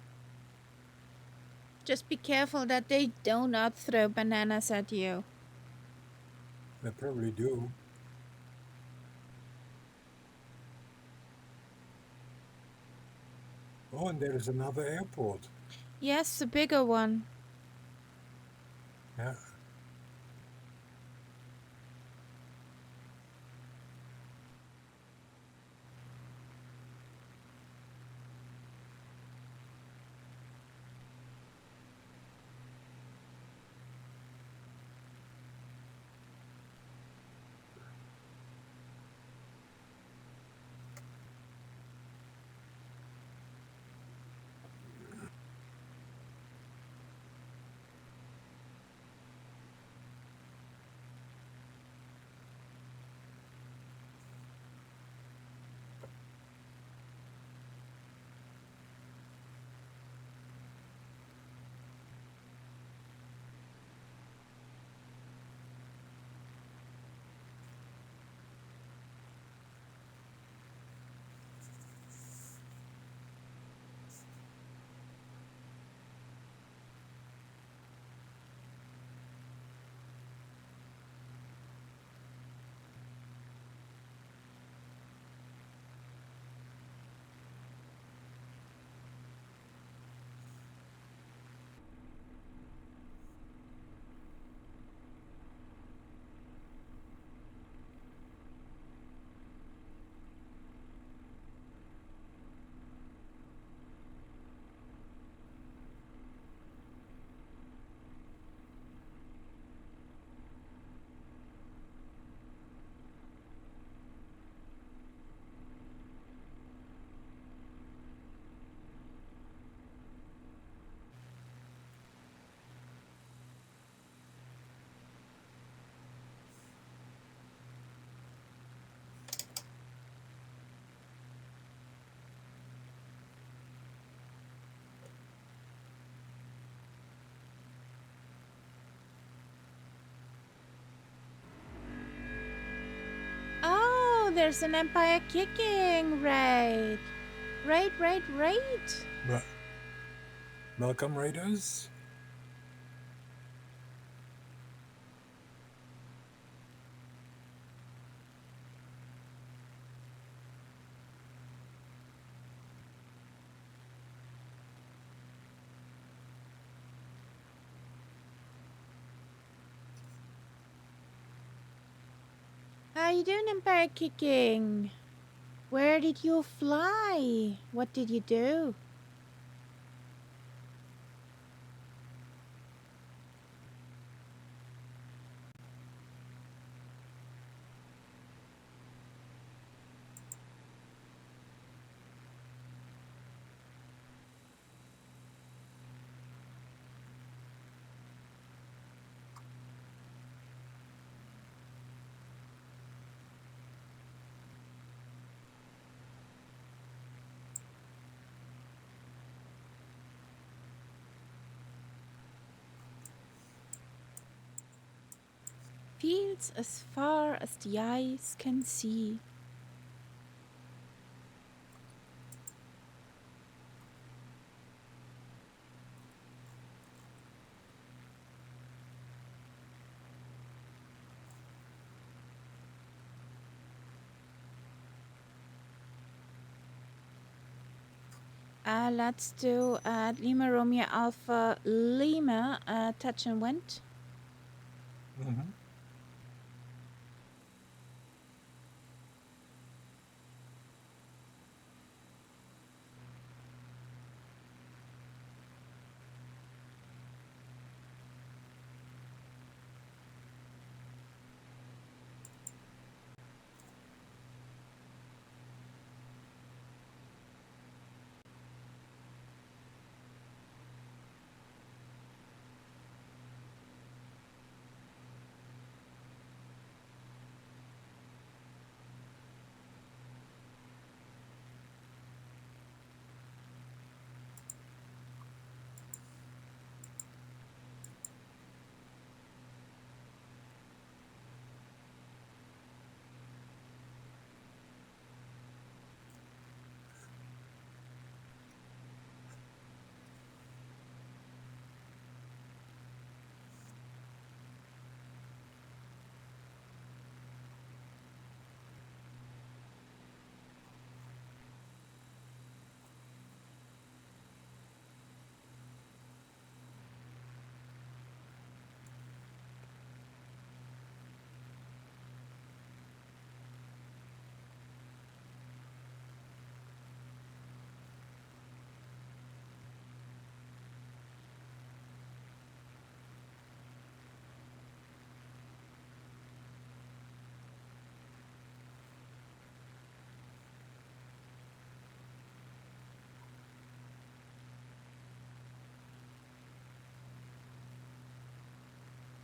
Just be careful that they do not throw bananas at you. They probably do. Oh, and there is another airport. Yes, a bigger one. Yeah. Oh, there's an Empire kicking raid. Raid. Welcome, Raiders. How you doing, Empire kicking? Where did you fly? What did you do? Fields as far as the eyes can see. Let's do Lima Romeo Alpha Lima touch and went. Mm-hmm.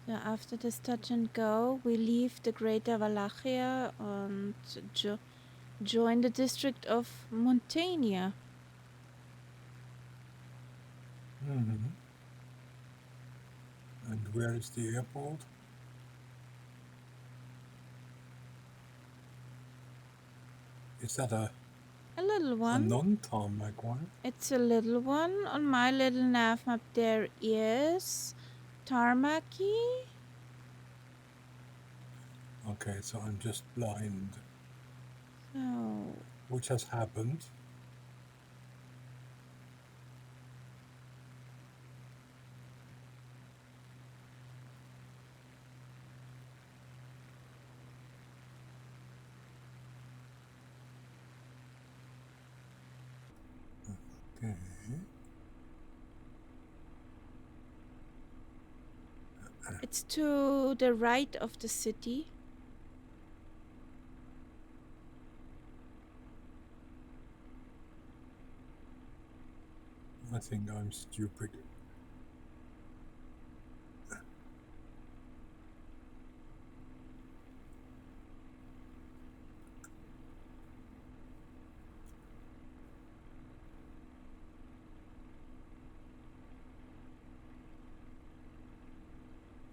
So after this touch and go, we leave the Greater Wallachia and join the district of Montania. Mm-hmm. And where is the airport? Is that a little one. non-tarmac one? It's a little one. On my little nav map there is tarmacy. Okay, so I'm just blind. So Which has happened. Okay. it's to the right of the city. I think I'm stupid.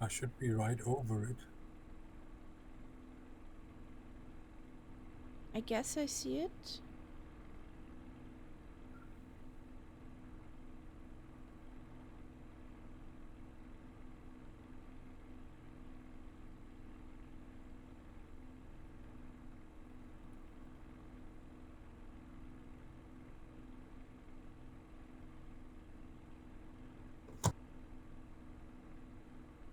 I should be right over it. I guess I see it.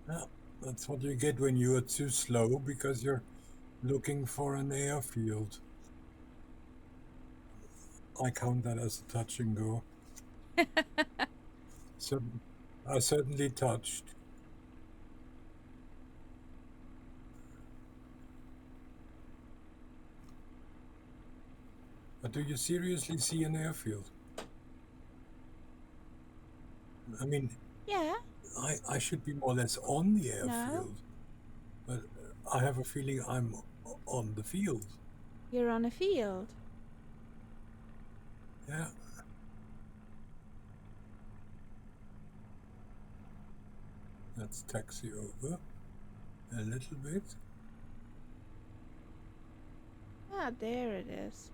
Yeah, that's what you get when you are too slow, because you're looking for an airfield. I count that as a touch and go. So I certainly touched. But do you seriously see an airfield? I mean, Yeah. I should be more or less on the No. airfield, but I have a feeling I'm on the field. You're on a field. Yeah. Let's taxi over. A little bit. Ah, there it is.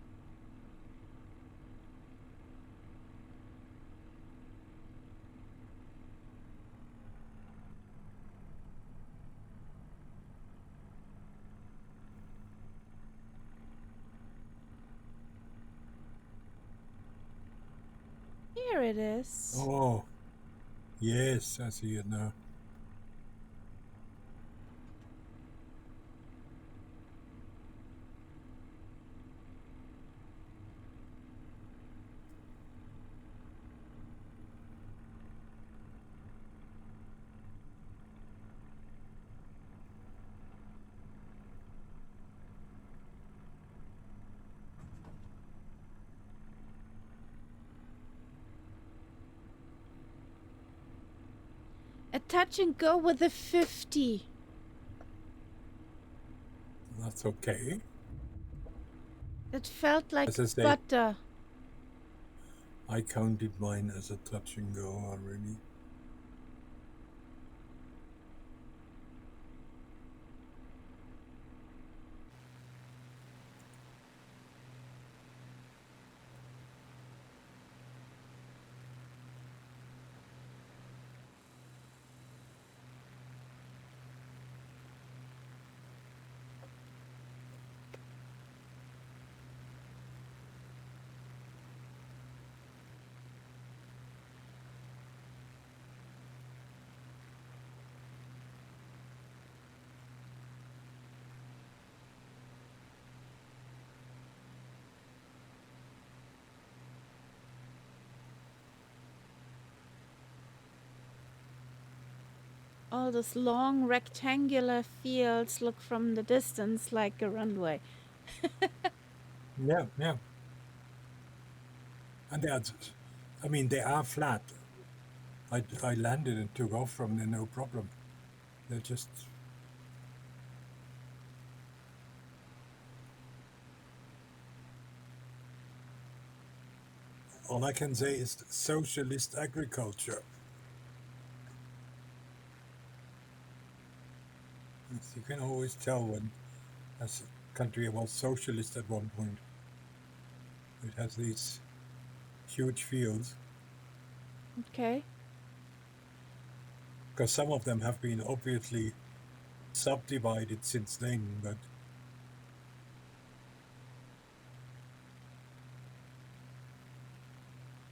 Here it is. Oh, yes, I see it now. A touch and go with a 50. That's okay. That felt like As I say, butter. I counted mine as a touch and go already. All those long rectangular fields look from the distance like a runway. Yeah, yeah. And they are flat. I landed and took off from there, no problem. They're just... All I can say is socialist agriculture. Yes, you can always tell when a country was socialist at one point. It has these huge fields, Okay. because some of them have been obviously subdivided since then, but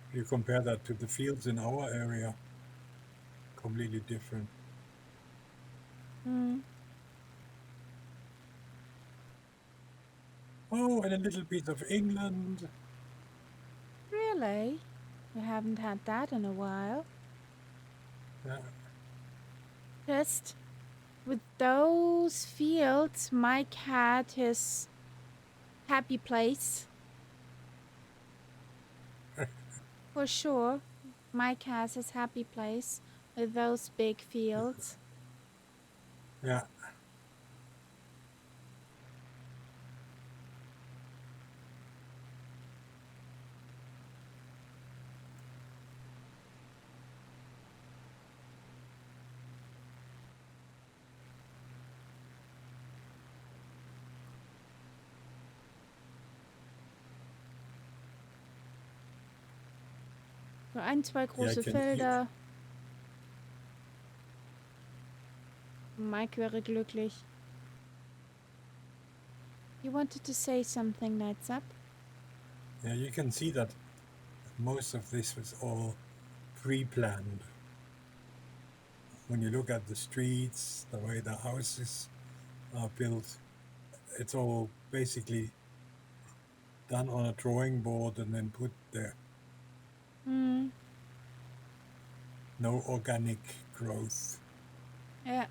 if you compare that to the fields in our area, completely different. Hmm. Oh, and a little piece of England. Really? We haven't had that in a while. Yeah, Just with those fields, Mike had his happy place. For sure. Mike has his happy place with those big fields. yeah. So ein, zwei Yeah, große Felder. Mike wäre glücklich. You wanted to say something, Nights Up? Yeah, you can see that most of this was all pre-planned. When you look at the streets, the way the houses are built, it's all basically done on a drawing board and then put there. Hmm. No organic growth. Yeah.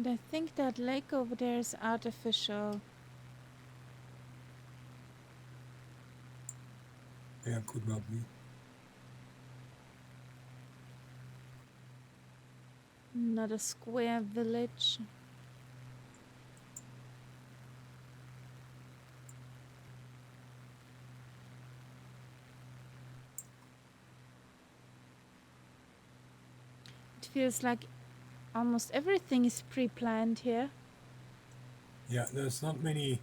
And I think that lake over there is artificial. Yeah, could well be. Not a square village. It feels like almost everything is pre-planned here. Yeah, there's not many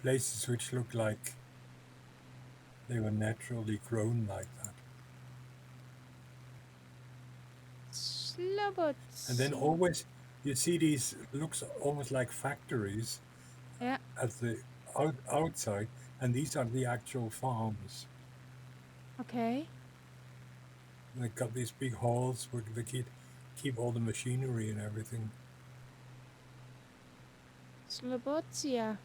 places which look like they were naturally grown like that. Slobots. And then always you see these looks almost like factories Yeah. at the outside, and these are the actual farms. Okay. They got these big halls where they keep all the machinery and everything. Slobotia.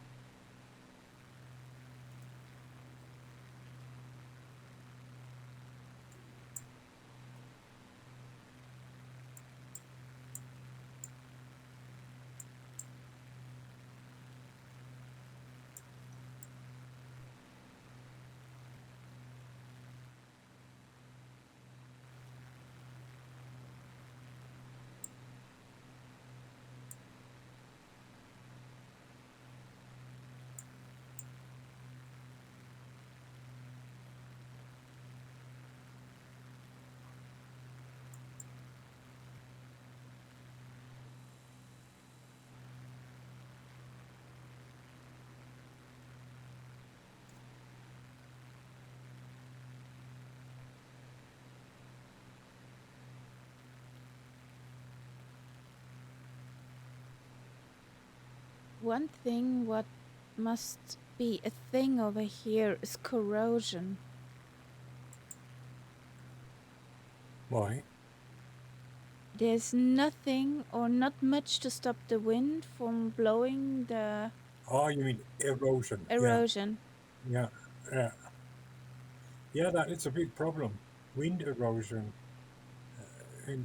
One thing what must be a thing over here is corrosion. Why? There's nothing or not much to stop the wind from blowing the Oh, you mean erosion? erosion. Yeah, yeah, yeah. That it's a big problem. Wind erosion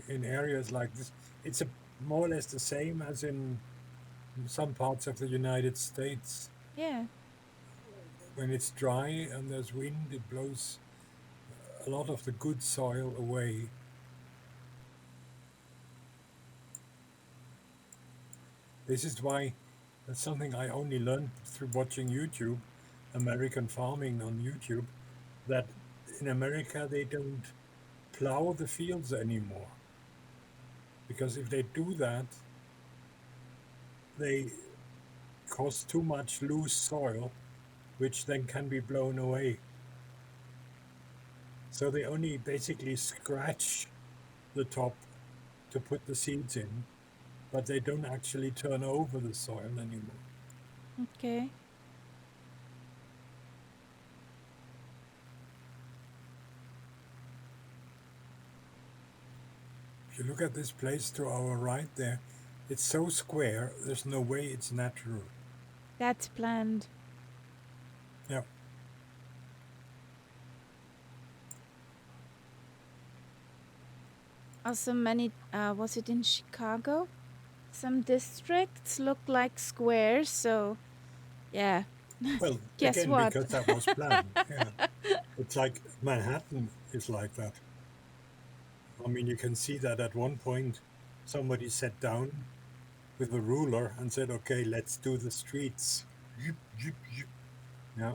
in areas like this. It's more or less the same as in some parts of the United States. Yeah. When it's dry and there's wind, it blows a lot of the good soil away. This is why that's something I only learned through watching YouTube, American farming on YouTube, that in America they don't plow the fields anymore. Because if they do that, they cause too much loose soil, which then can be blown away. So they only basically scratch the top to put the seeds in, but they don't actually turn over the soil anymore. Okay. If you look at this place to our right there, it's so square, there's no way it's natural. That's planned. Yeah. Also many, was it in Chicago? Some districts look like squares, so yeah. Well, Guess again, what? because that was planned. Yeah. It's like Manhattan is like that. I mean, you can see that at one point somebody sat down with a ruler and said, okay, let's do the streets. Yip, yip, yip. Yeah.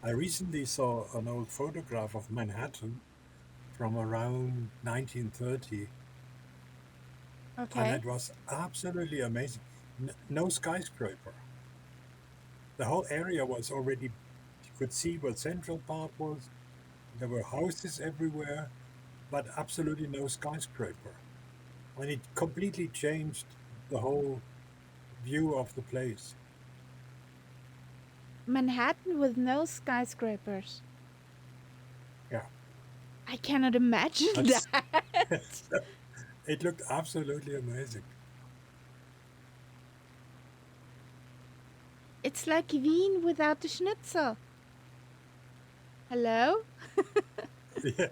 I recently saw an old photograph of Manhattan from around 1930, and Okay. it was absolutely amazing. No skyscraper. The whole area was already, you could see where Central Park was. There were houses everywhere, but absolutely no skyscraper. And it completely changed the whole view of the place. Manhattan with no skyscrapers. Yeah. I cannot imagine That's, that. it looked absolutely amazing. It's like Wien without the schnitzel. Hello? Yeah.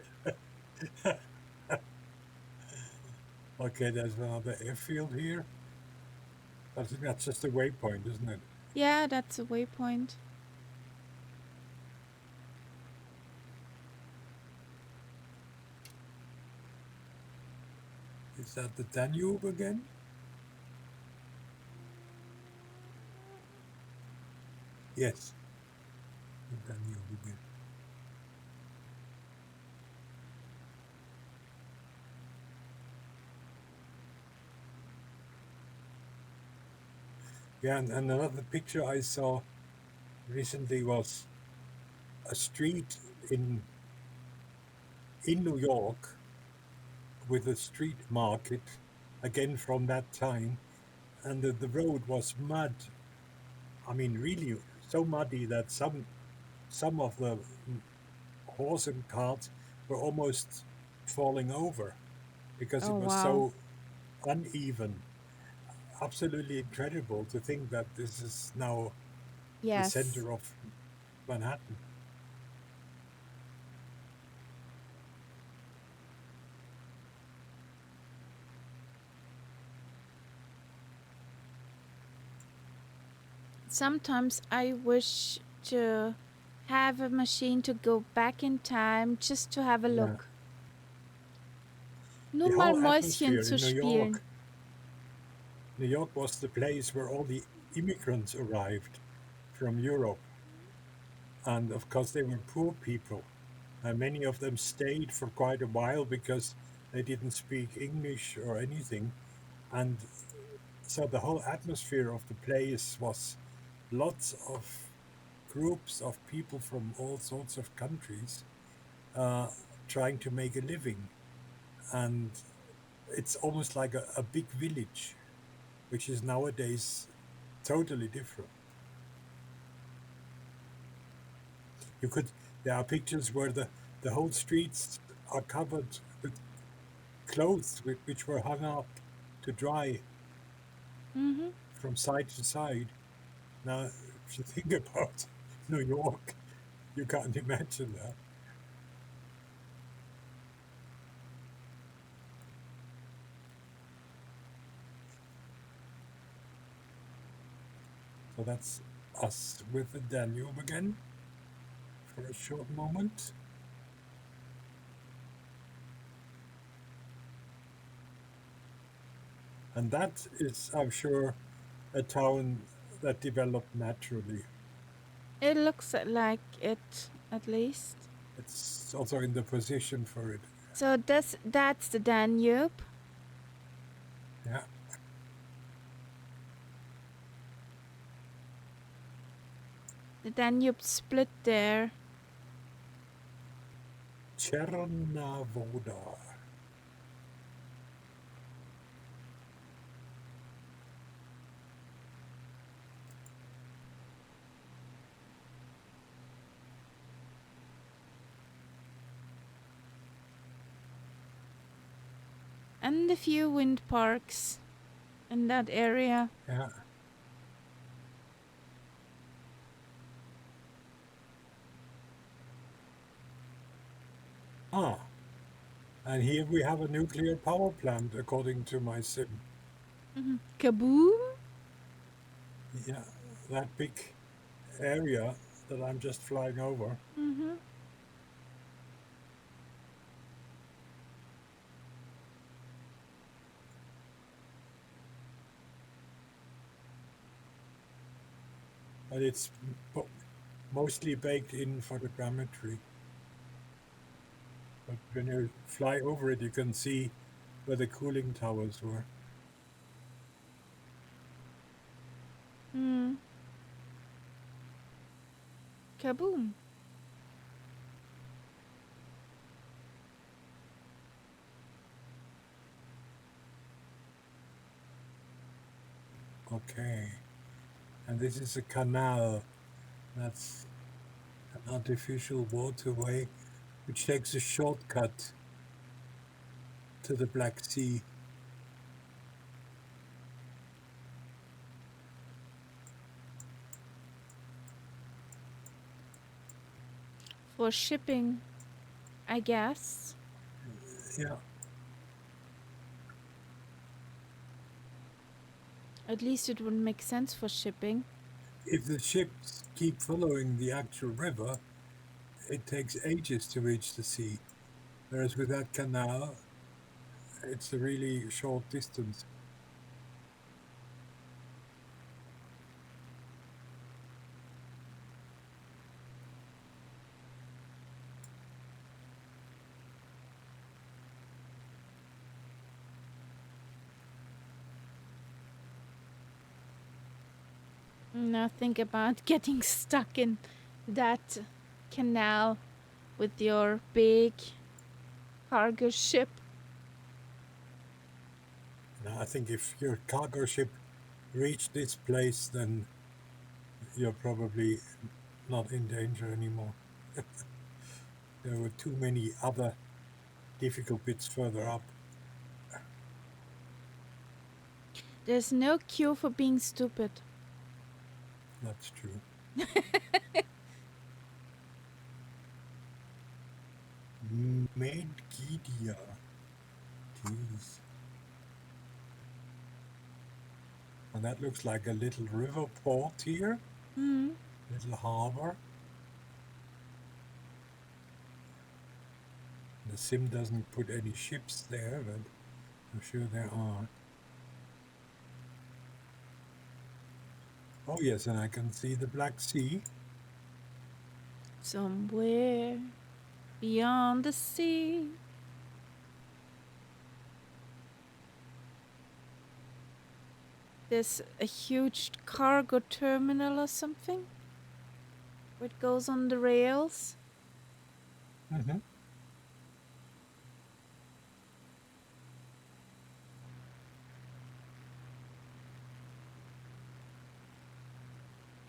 Okay, there's another airfield here. I think that's just a waypoint, isn't it? Yeah, that's a waypoint. Is that the Danube again? Yes, the Danube again. Yeah, and another picture I saw recently was a street in New York with a street market, again from that time, and the road was mud. I mean, really so muddy that some of the horse and carts were almost falling over because Oh, it was wow. so uneven. Absolutely incredible to think that this is now the Yes. center of Manhattan. Sometimes I wish to have a machine to go back in time just to have a Yeah. look. The Nur mal whole Mäuschen atmosphere zu in spielen. New York was the place where all the immigrants arrived from Europe. And of course, they were poor people. And many of them stayed for quite a while because they didn't speak English or anything. And so the whole atmosphere of the place was lots of groups of people from all sorts of countries uh, trying to make a living. And it's almost like a big village, which is nowadays totally different. You could There are pictures where the whole streets are covered with clothes which were hung up to dry Mm-hmm. from side to side. Now, if you think about New York, you can't imagine that. So that's us with the Danube again for a short moment. And that is, I'm sure, a town that developed naturally. It looks like it, at least. It's also in the position for it. So that's the Danube. Yeah. The Danube split there. Chernavoda. And a few wind parks in that area. Yeah. Ah, and here we have a nuclear power plant, according to my sim. Mm-hmm. Kaboom! Yeah, that big area that I'm just flying over. Mm-hmm. But it's mostly baked in for the grammetry. But when you fly over it, you can see where the cooling towers were. Mm. Kaboom! Okay, and this is a canal. That's an artificial waterway which takes a shortcut to the Black Sea. For shipping. I guess. Yeah. At least it would make sense for shipping. If the ships keep following the actual river, it takes ages to reach the sea. Whereas with that canal, it's a really short distance. Now think about getting stuck in that canal with your big cargo ship. Now, I think if your cargo ship reached this place, then you're probably not in danger anymore. There were too many other difficult bits further up. There's no cure for being stupid. That's true. Medgidia. Jeez. And that looks like a little river port here. Hmm. Little harbor. The sim doesn't put any ships there, but I'm sure there are. Oh yes, and I can see the Black Sea. Somewhere beyond the sea. There's a huge cargo terminal or something. Where it goes on the rails. Mm-hmm.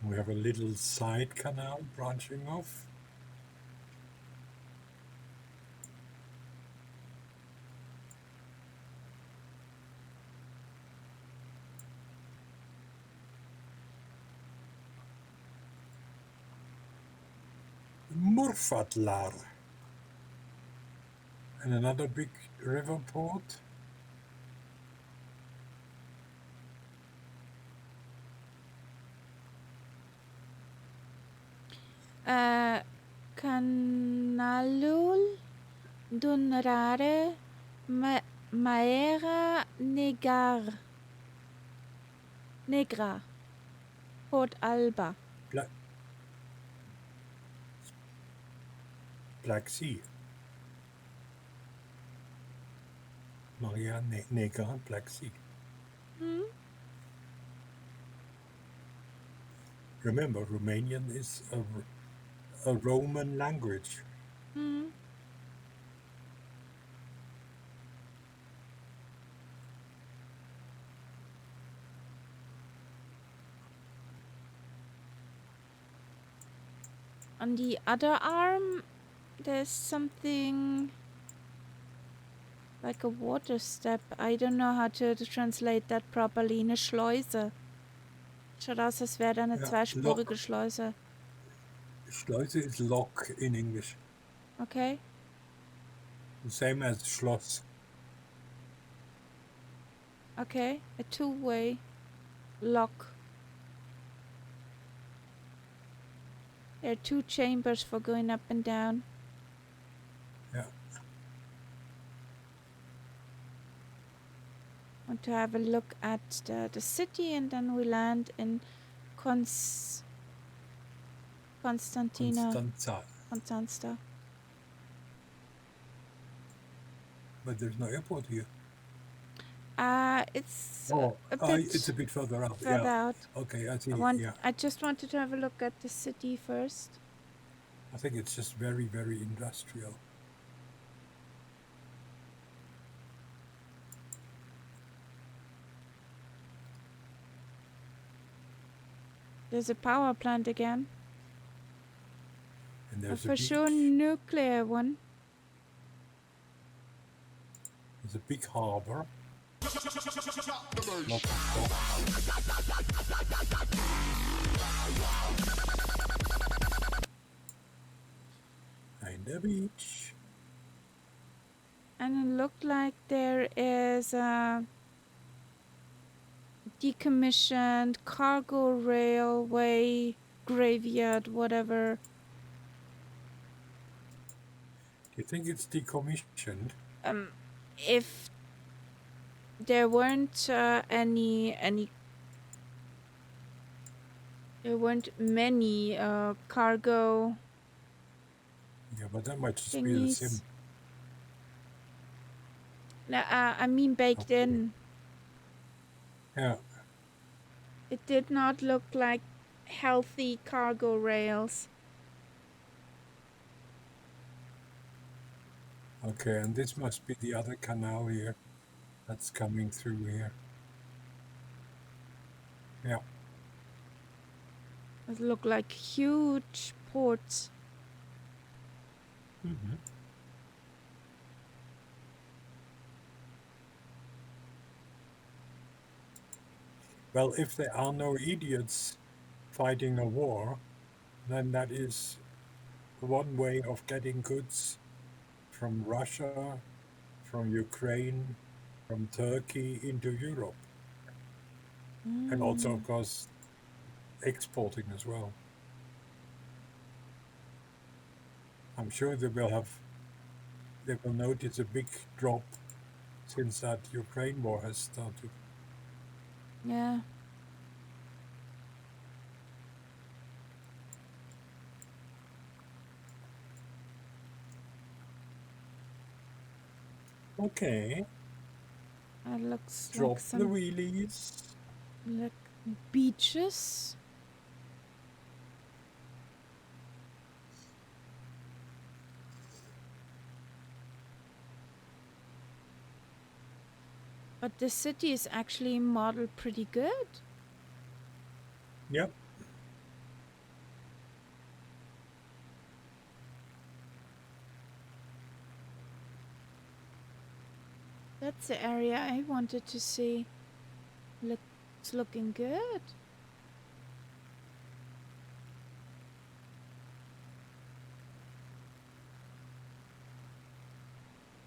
We have a little side canal branching off. Murfatlar. And another big river port. Canalul Dunrare Maera Negra. Port Alba. Black Sea. Maria Negra, Black Sea. Hmm? Remember, Romanian is a Roman language. Hmm. On the other arm, there's something like a water step. I don't know how to translate that properly. Eine Schleuse. Schaut aus, als wäre da eine Ja, zweispurige Lock. Schleuse. Schleuse is lock in English. Okay. The same as Schloss. Okay. A two-way lock. There are two chambers for going up and down. Yeah. Want to have a look at the city, and then we land in Constantina. Constanza. But there's no airport here. It's It's a bit further out. further out. Okay, I see. I just wanted to have a look at the city first. I think it's just very, very industrial. There's a power plant again. And there's For sure nuclear one. There's a big harbor. And the beach. And it looked like there is a decommissioned cargo railway graveyard, whatever. Do you think it's decommissioned? If there weren't there weren't many cargo Yeah, but that might just be the sim. thingies. No, I mean baked Okay. in. Yeah. It did not look like healthy cargo rails. Okay, and this must be the other canal here that's coming through here. Yeah. It looked like huge ports. Mm-hmm. Well, if there are no idiots fighting a war, then that is one way of getting goods from Russia, from Ukraine, from Turkey into Europe. And also, of course, exporting as well. I'm sure they will notice a big drop since that Ukraine war has started. Yeah. Okay, It looks drop like the some wheelies. like beaches. But the city is actually modeled pretty good. Yep. That's the area I wanted to see. It's looking good.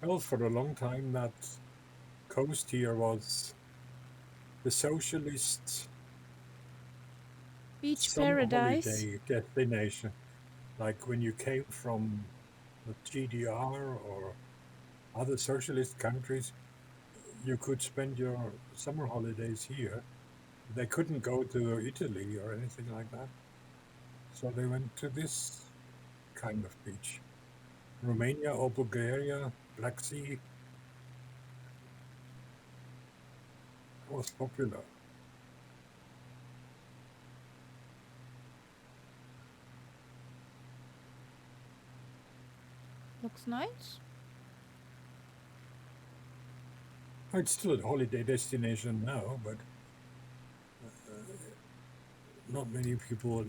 Well, for a long time, that coast here was the socialist Beach summer paradise. holiday destination. Like when you came from the GDR or other socialist countries, you could spend your summer holidays here. They couldn't go to Italy or anything like that. So they went to this kind of beach. Romania or Bulgaria, Black Sea was popular. Looks nice. It's still a holiday destination now, but not many people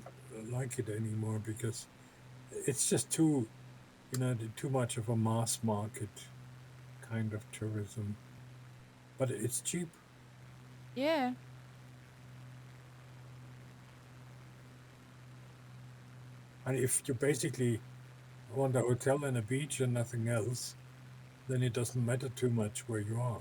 like it anymore because it's just too much of a mass market kind of tourism. But it's cheap. Yeah. And if you basically want a hotel and a beach and nothing else, then it doesn't matter too much where you are.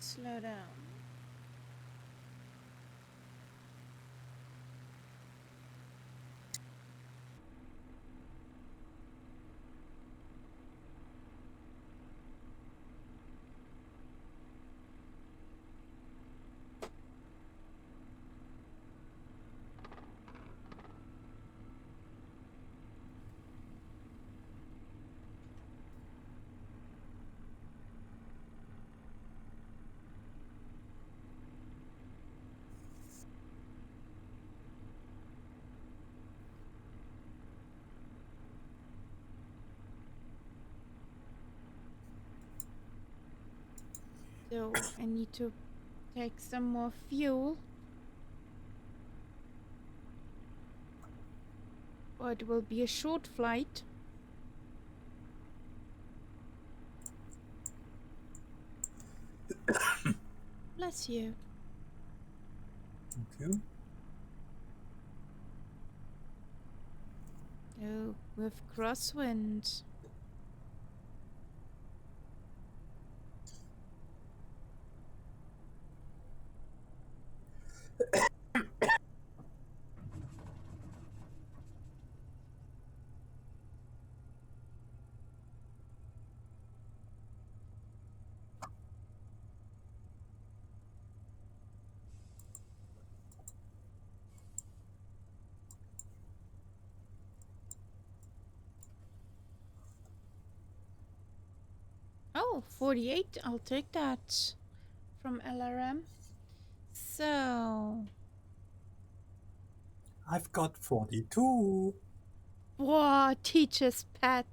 Slow down. So I need to take some more fuel. Or it will be a short flight. Bless you. Thank you. Oh, with crosswind. Oh, 48. I'll take that from LRM. So, I've got 42. wow, teacher's pet.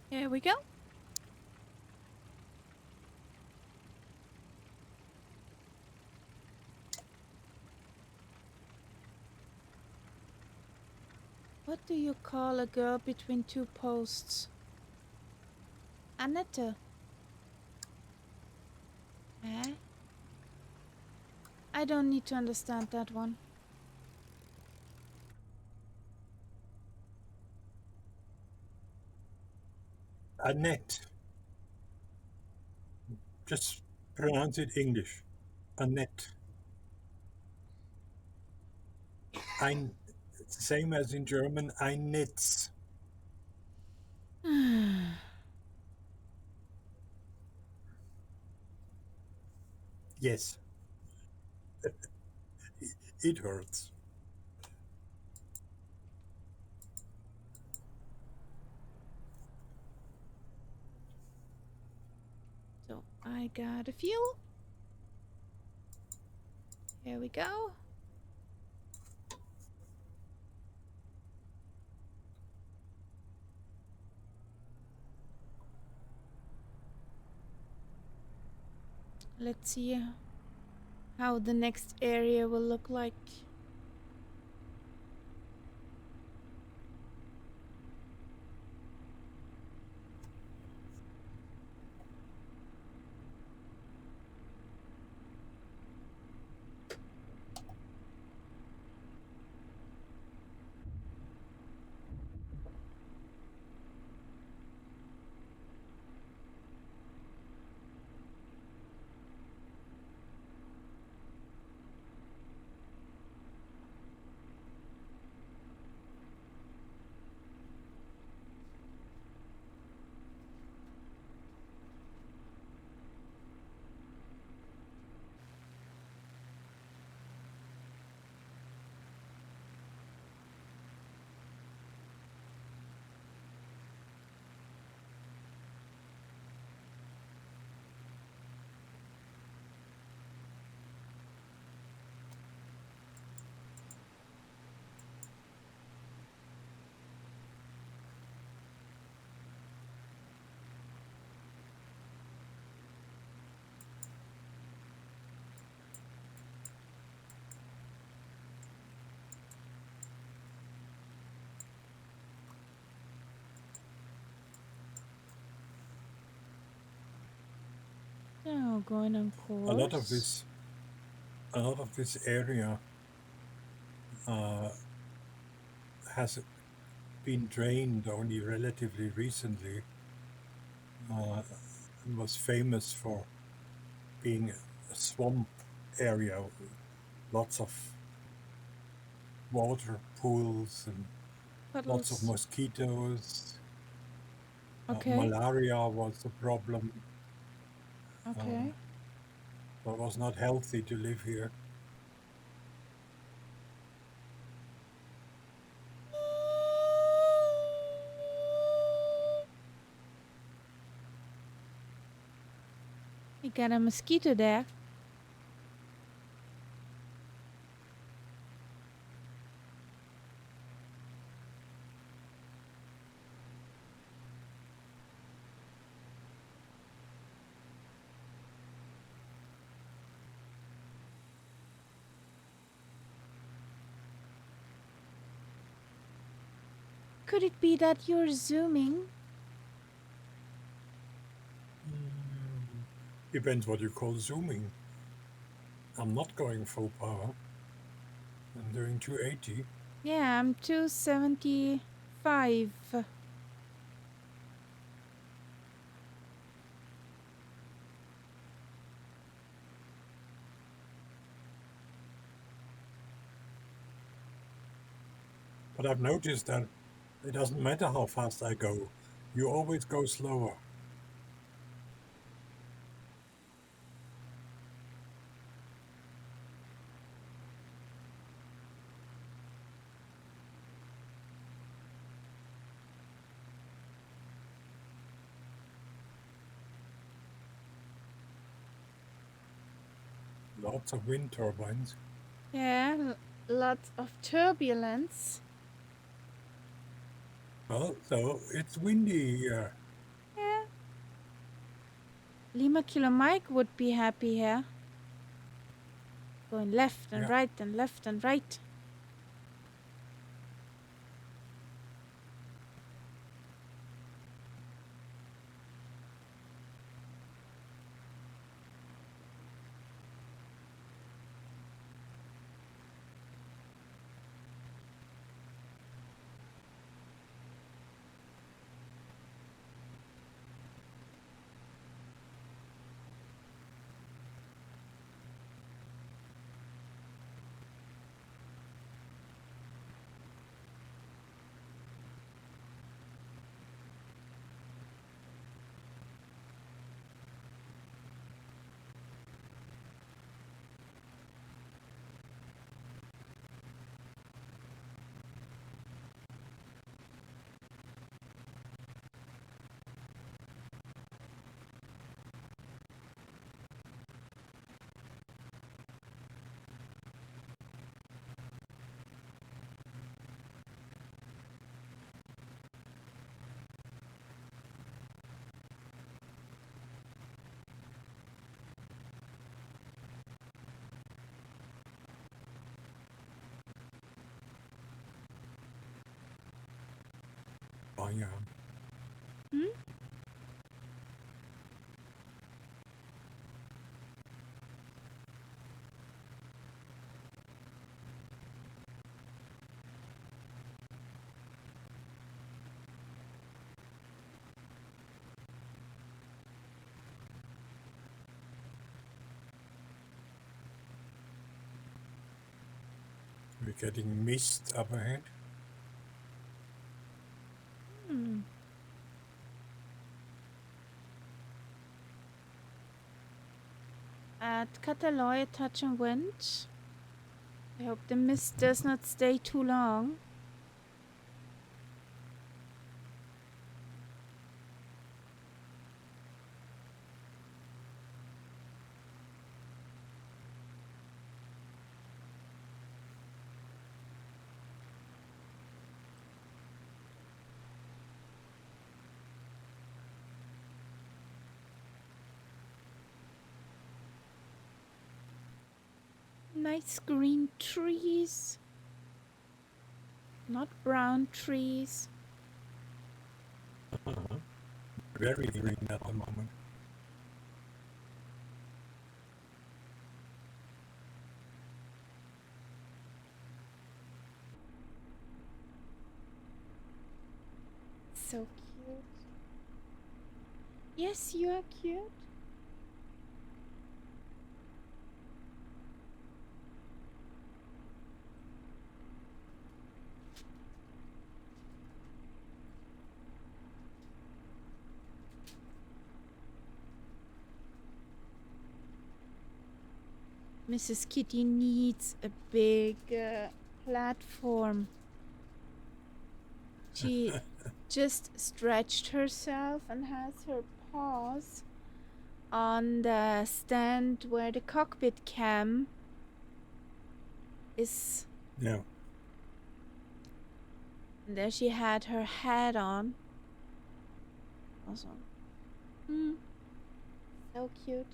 Here we go. What do you call a girl between two posts? Annette. Eh? I don't need to understand that one. Annette. Just pronounce it English. Annette. It's the same as in German, ein Netz. Yes. It hurts. So I got a fuel. Here we go. Let's see how the next area will look like. So going on course. A lot of this area has been drained only relatively recently. It was famous for being a swamp area, lots of water pools and lots of Puddles. mosquitoes. Okay. Malaria was a problem. Okay. So it was not healthy to live here. We got a mosquito there. Could it be that you're zooming? Depends what you call zooming. I'm not going full power. I'm doing 280. Yeah, I'm 275. But I've noticed that it doesn't matter how fast I go. You always go slower. Lots of wind turbines. Yeah, lots of turbulence. Well, so it's windy here. Yeah. Lima Kilo Mike would be happy here. Going left and Yeah. right and left and right. Bayern. Hmm? We're getting mist up ahead. Hmm. At Cataloy, touch and wind. I hope the mist does not stay too long. Nice green trees. Not brown trees. Very green at the moment. So cute. Yes, you are cute. Mrs. Kitty needs a big platform. She just stretched herself and has her paws on the stand where the cockpit cam is. Yeah. And there she had her hat on. Also. So cute.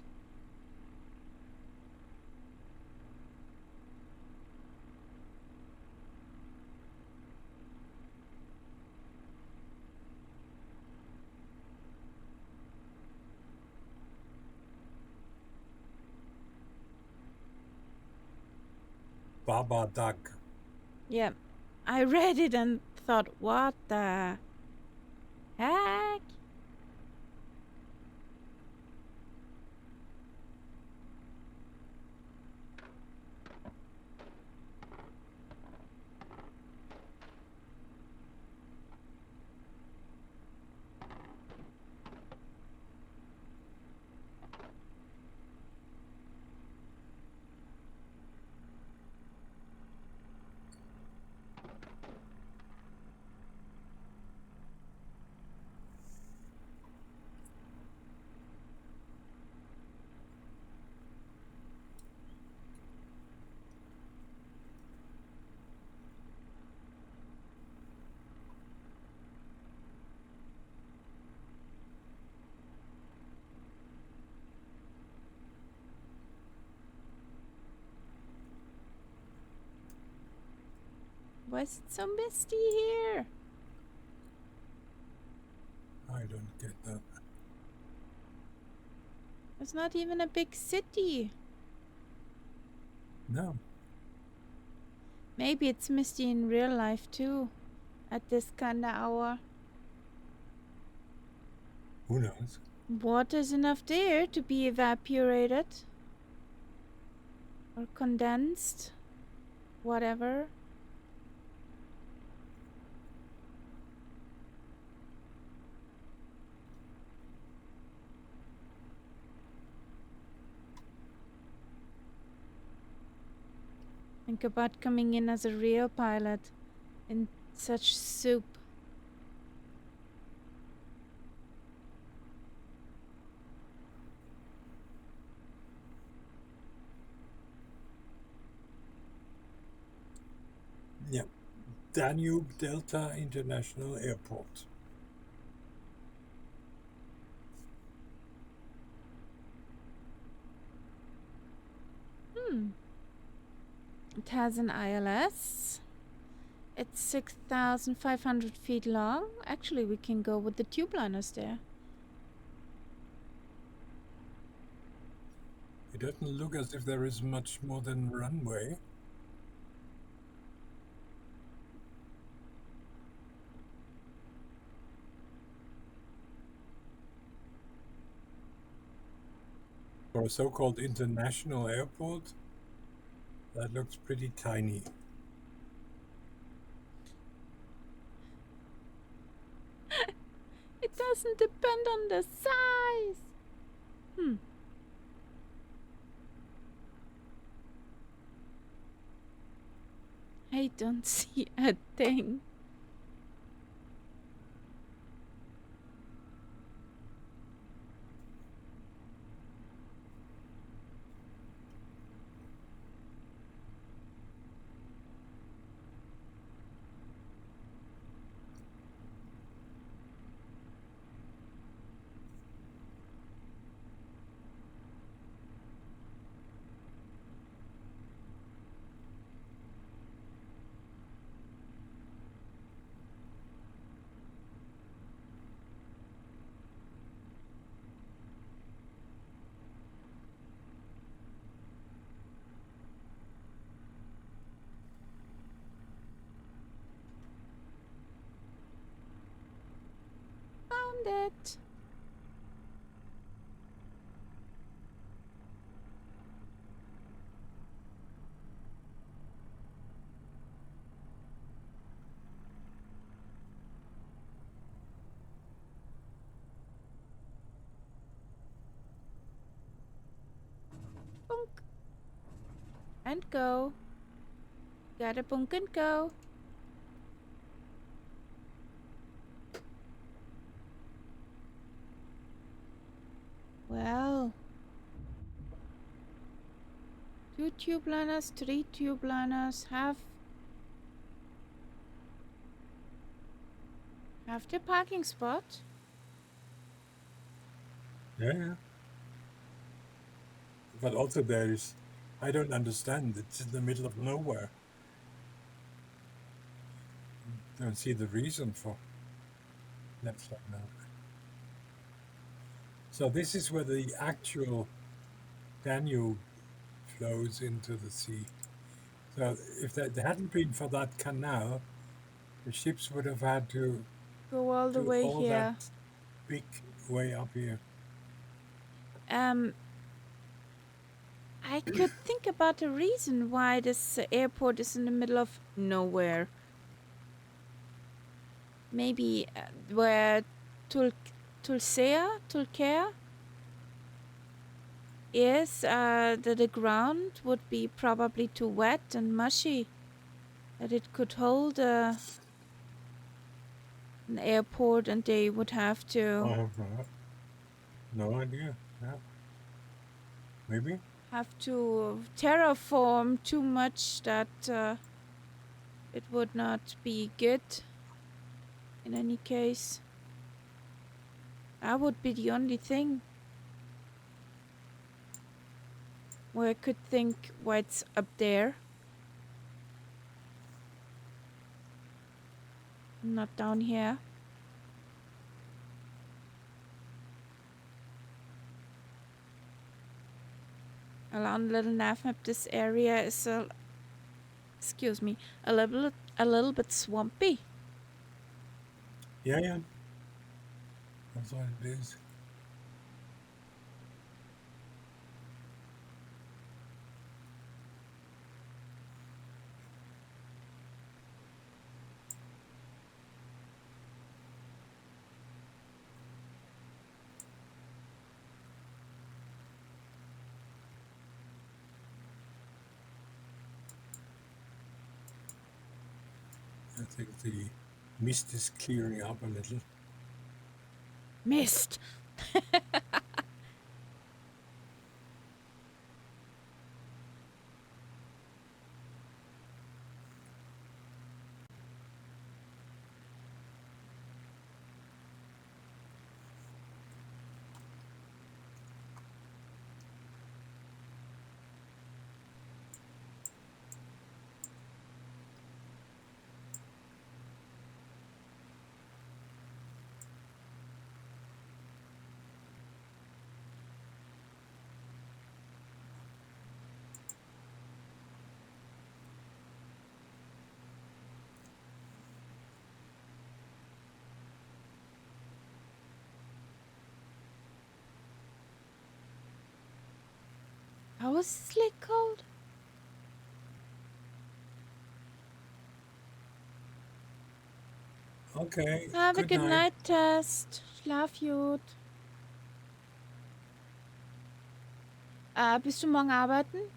Baba Dag. Yeah. I read it and thought, what the heck? Why is it so misty here? I don't get that. It's not even a big city. No. Maybe it's misty in real life too, at this kind of hour. Who knows? Water's enough there to be evaporated or condensed, whatever. Think about coming in as a real pilot in such soup. Yeah. Danube Delta International Airport. It has an ILS. It's 6,500 feet long. Actually, we can go with the tube liners there. It doesn't look as if there is much more than runway. For a so-called international airport, that looks pretty tiny. It doesn't depend on the size. I don't see a thing. Found it. Bunk. And go. Gotta bunk and go. Well, 2 tube liners, 3 tube liners, have the parking spot. Yeah. But also there is, I don't understand. It's in the middle of nowhere. Don't see the reason for left side now. So this is where the actual Danube flows into the sea. So if that hadn't been for that canal, the ships would have had to Go all the do way all here. that big way up here. I could think about a reason why this airport is in the middle of nowhere. Maybe where Tulcea is, the ground would be probably too wet and mushy that it could hold an airport, and they would have to I have no idea. Yeah. Maybe. terraform too much that it would not be good. In any case, that would be the only thing where I could think why it's up there, not down here. Well, on the little nav map, this area is a little bit swampy. Yeah. That's what it is. I think the mist is clearing up a little. Mist. How was this lake called? Okay. Have a good night, Test. Schlaf gut. Bist du morgen arbeiten?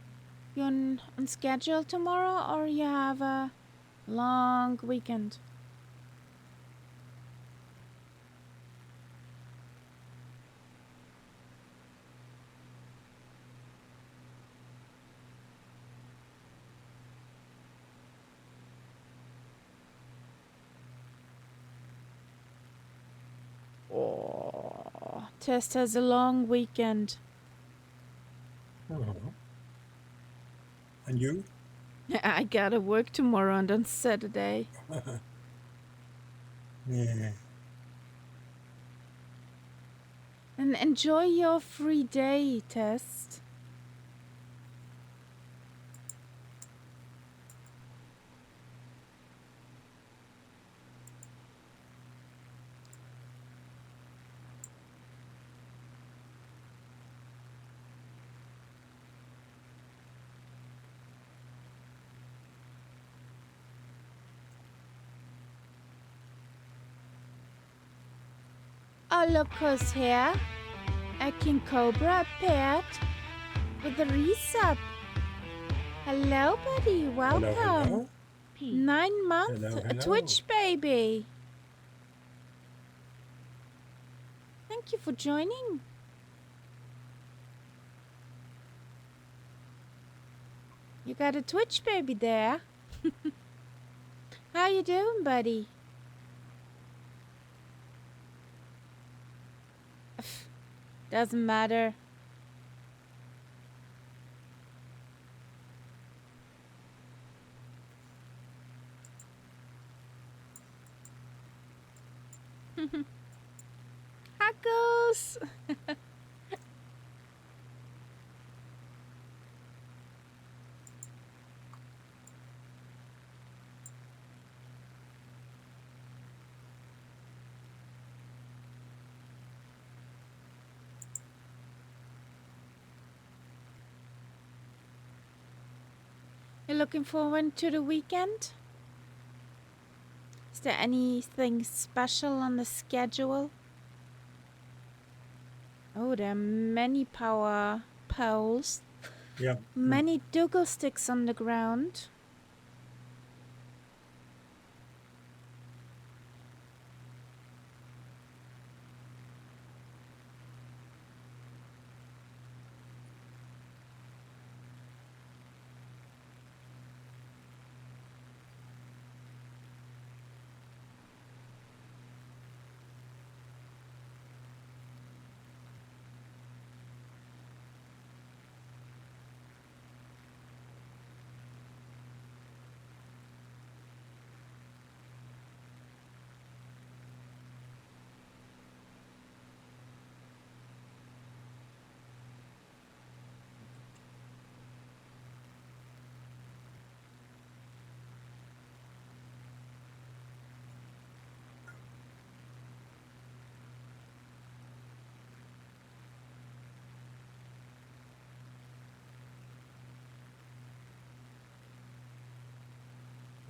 You on schedule tomorrow, or you have a long weekend? Oh, Test has a long weekend. Uh-huh. And you? I gotta work tomorrow and on Saturday. Yeah. And enjoy your free day, Test. Oh, look who's here. A King Cobra paired with a resub. Hello, buddy. Welcome. Hello. 9 months. Hello, A hello. Twitch baby. Thank you for joining. You got a Twitch baby there. How you doing, buddy? Doesn't matter. Hackles! You looking forward to the weekend? Is there anything special on the schedule? Oh, there are many power poles. Yeah. Many Dougal sticks on the ground.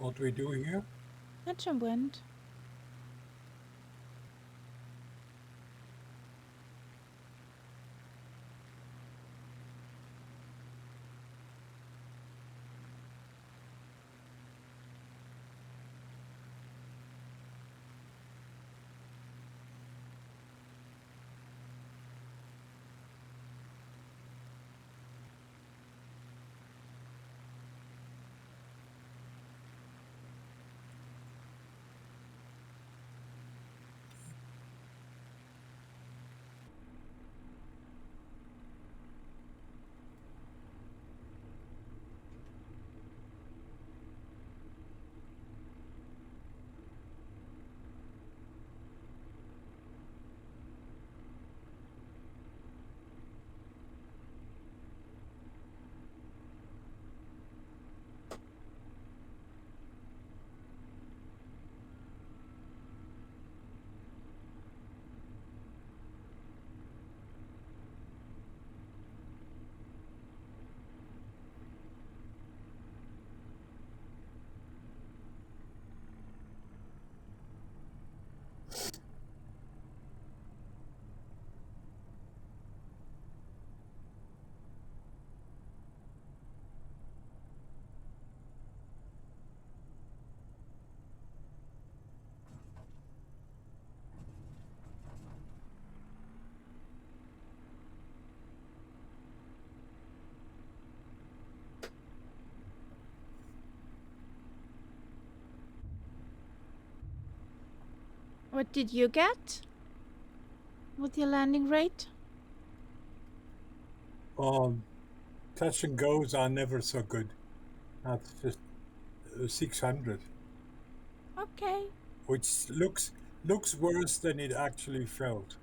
What do we do here? That's a wind. What did you get with your landing rate? Touch and goes are never so good. That's just 600, Okay. which looks worse than it actually felt.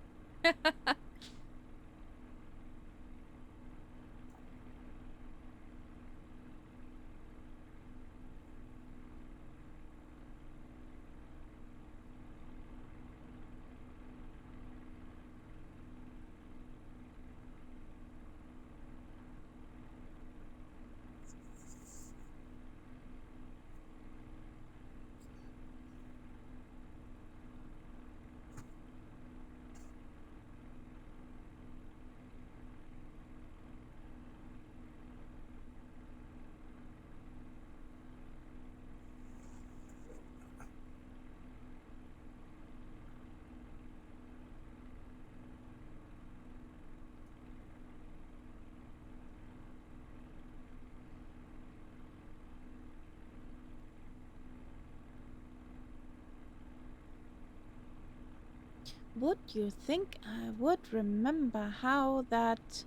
Would you think I would remember how that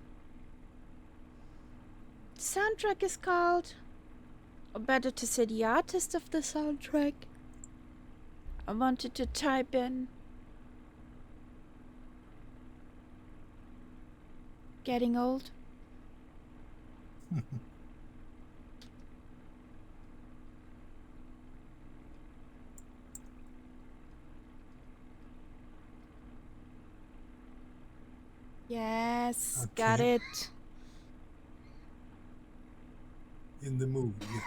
soundtrack is called? Or better to say the artist of the soundtrack. I wanted to type in. Getting old. Yes, got Okay. it. In the movie.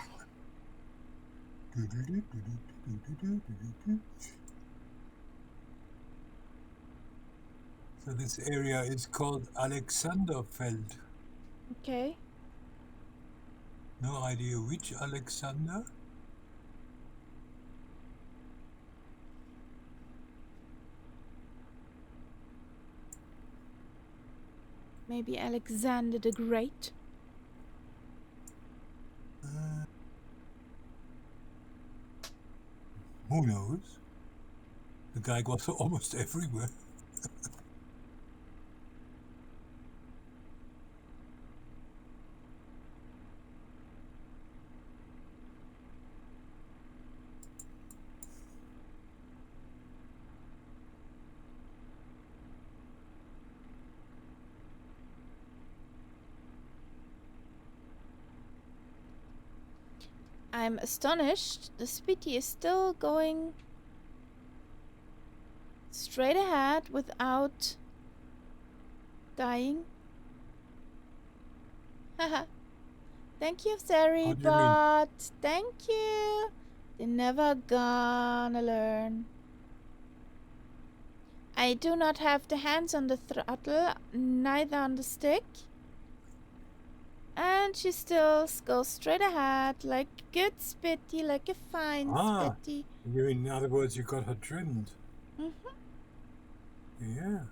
So this area is called Alexanderfeld. Okay. No idea which Alexander. Maybe Alexander the Great. Who knows? The guy was almost everywhere. I'm astonished. The Spitty is still going straight ahead without dying. Haha. Thank you, Sari, How do you mean? but thank you. They're never gonna learn. I do not have the hands on the throttle, neither on the stick. And she still goes straight ahead like a good Spitty, like a fine Spitty. You mean, in other words, you got her trimmed. Yeah.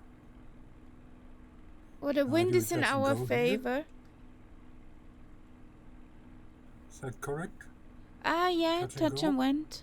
Well, the wind is in doesn't our go here. favor. Is that correct? Ah, yeah, Touch and touch go? and went.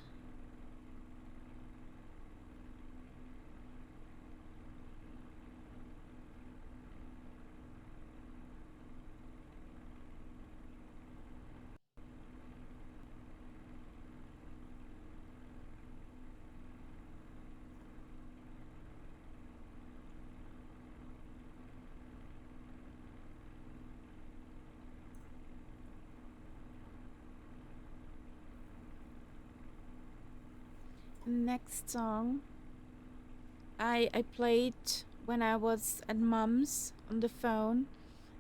Next song I played when I was at Mum's on the phone.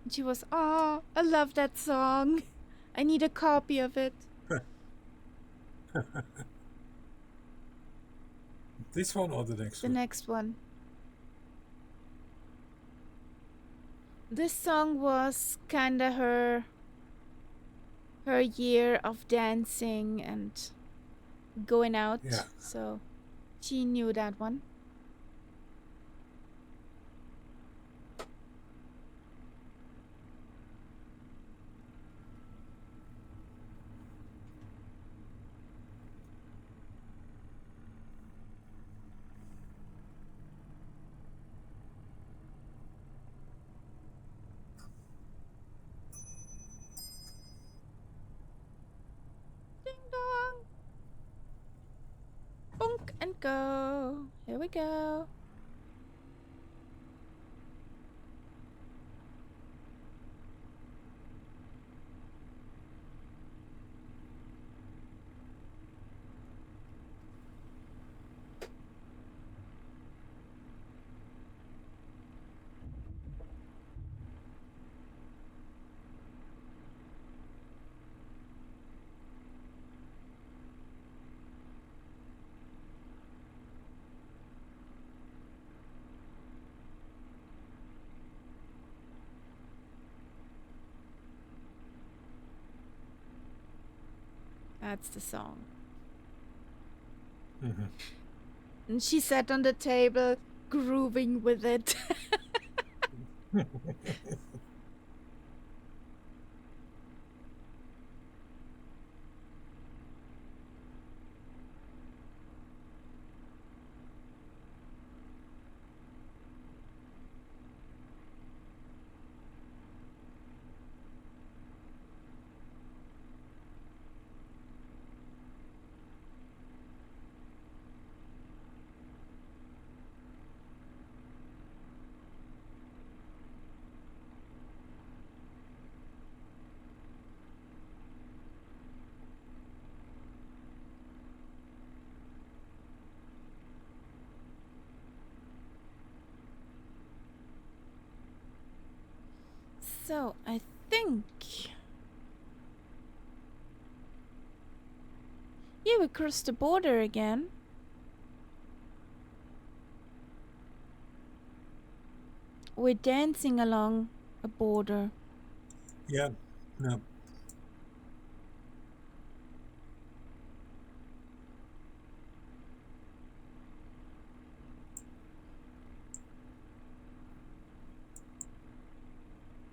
And she was, oh, I love that song. I need a copy of it. This one or the next The one? next one. This song was kinda her year of dancing and going out. Yeah. So she knew that one. Ding dong. Bonk and go. Here we go. That's the song. And she sat on the table, grooving with it. So, I think... Yeah, we crossed the border again. We're dancing along a border. Yeah, no.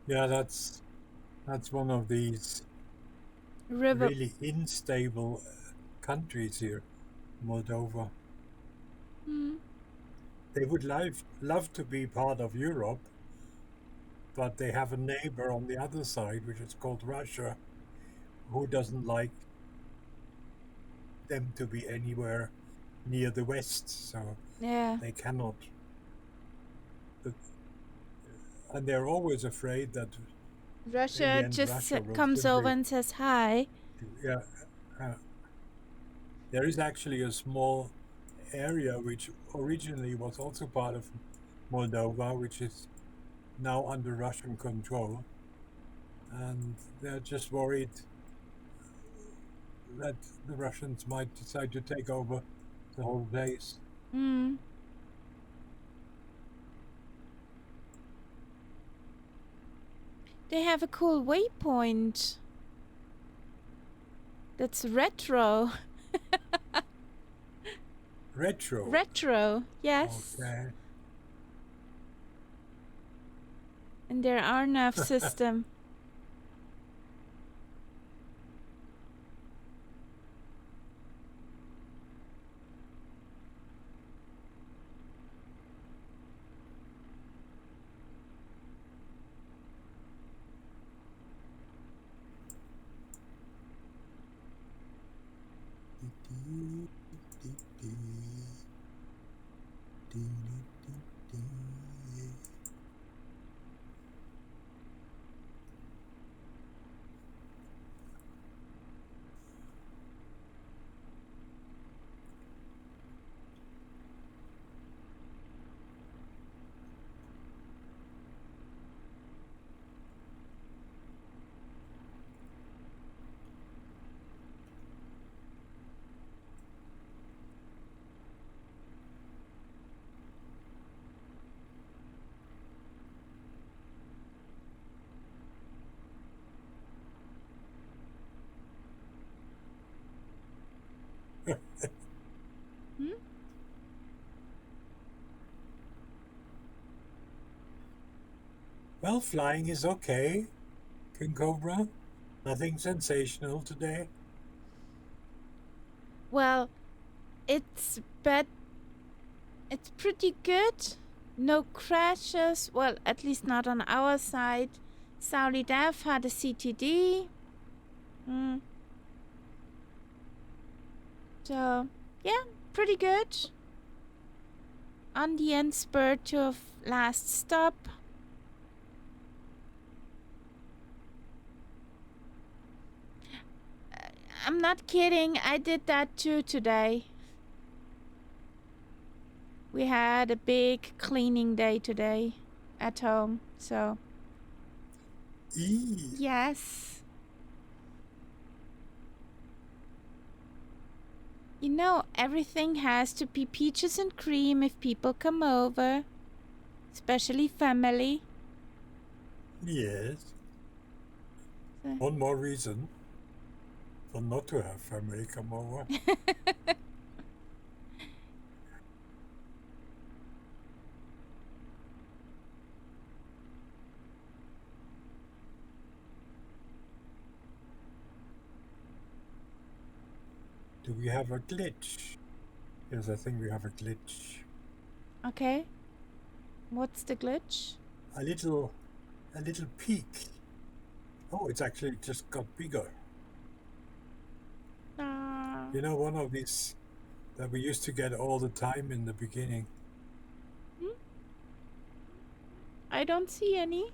Yeah, that's one of these River. really unstable countries here, Moldova. Hmm. They would love to be part of Europe, but they have a neighbor on the other side, which is called Russia, who doesn't like them to be anywhere near the West, so Yeah. they cannot. And they're always afraid that in the Russia end just Russia will comes over simply, and says hi. yeah. Uh, there is actually a small area which originally was also part of Moldova, which is now under Russian control, and they're just worried that the Russians might decide to take over the whole place. Hmm. They have a cool waypoint. That's retro. Retro. Retro, yes. Okay. And their RNAV system. Hmm? Well, flying is okay, King Cobra. Nothing sensational today. Well, it's bad. It's pretty good. No crashes. Well, at least not on our side. Saudi Dev had a CTD. Hmm. So, yeah, pretty good. On the end spur to last stop. I'm not kidding. I did that too today. We had a big cleaning day today at home. So, Eee. yes. You know, everything has to be peaches and cream if people come over. Especially family. Yes. So. One more reason for not to have family come over. Do we have a glitch? Yes, I think we have a glitch. Okay. What's the glitch? A little peak. Oh, it's actually just got bigger. You know, one of these that we used to get all the time in the beginning. I don't see any.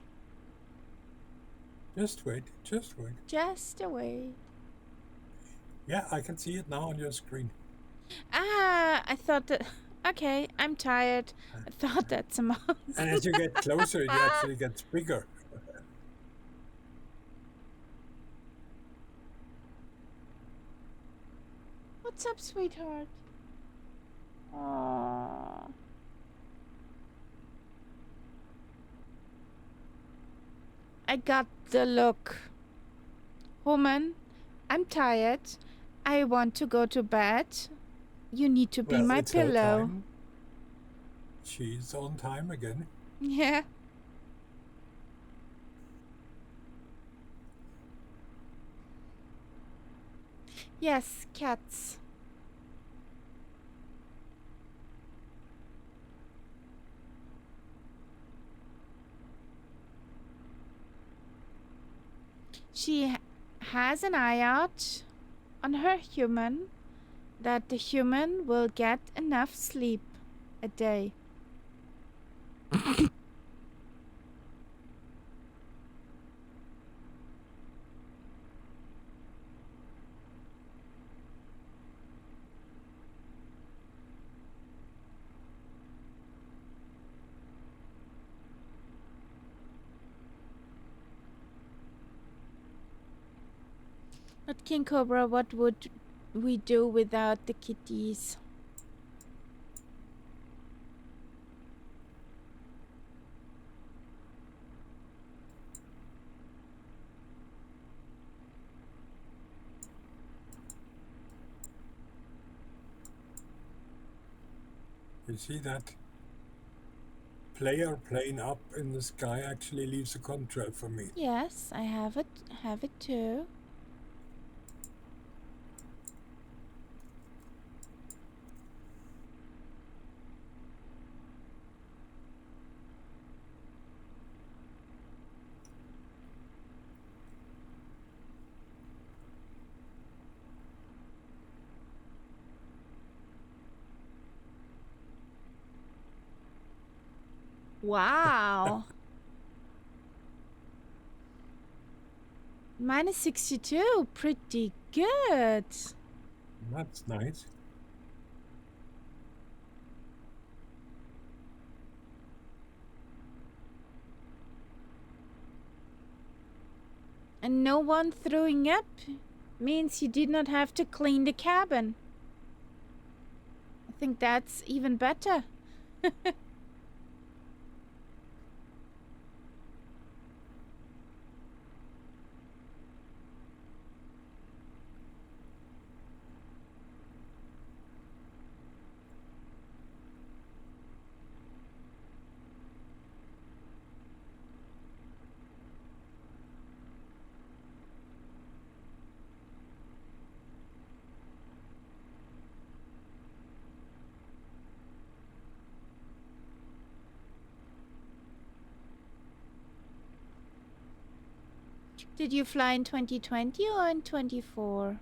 Just wait, just wait. Just wait. Yeah, I can see it now on your screen. I thought that... Okay, I'm tired. I thought that's a mouse. And as you get closer, it actually gets bigger. What's up, sweetheart? Aww. I got the look. Woman, I'm tired. I want to go to bed. You need to be Well, my it's her pillow. time. She's on time again. Yeah. Yes, cats. She has an eye out on her human that the human will get enough sleep a day. But King Cobra, what would we do without the kitties? You see that player plane up in the sky actually leaves a contrail for me. Yes, I have it. Have it too. Wow. Minus 62. Pretty good. That's nice. And no one throwing up means you did not have to clean the cabin. I think that's even better. Did you fly in 2020 or in 24?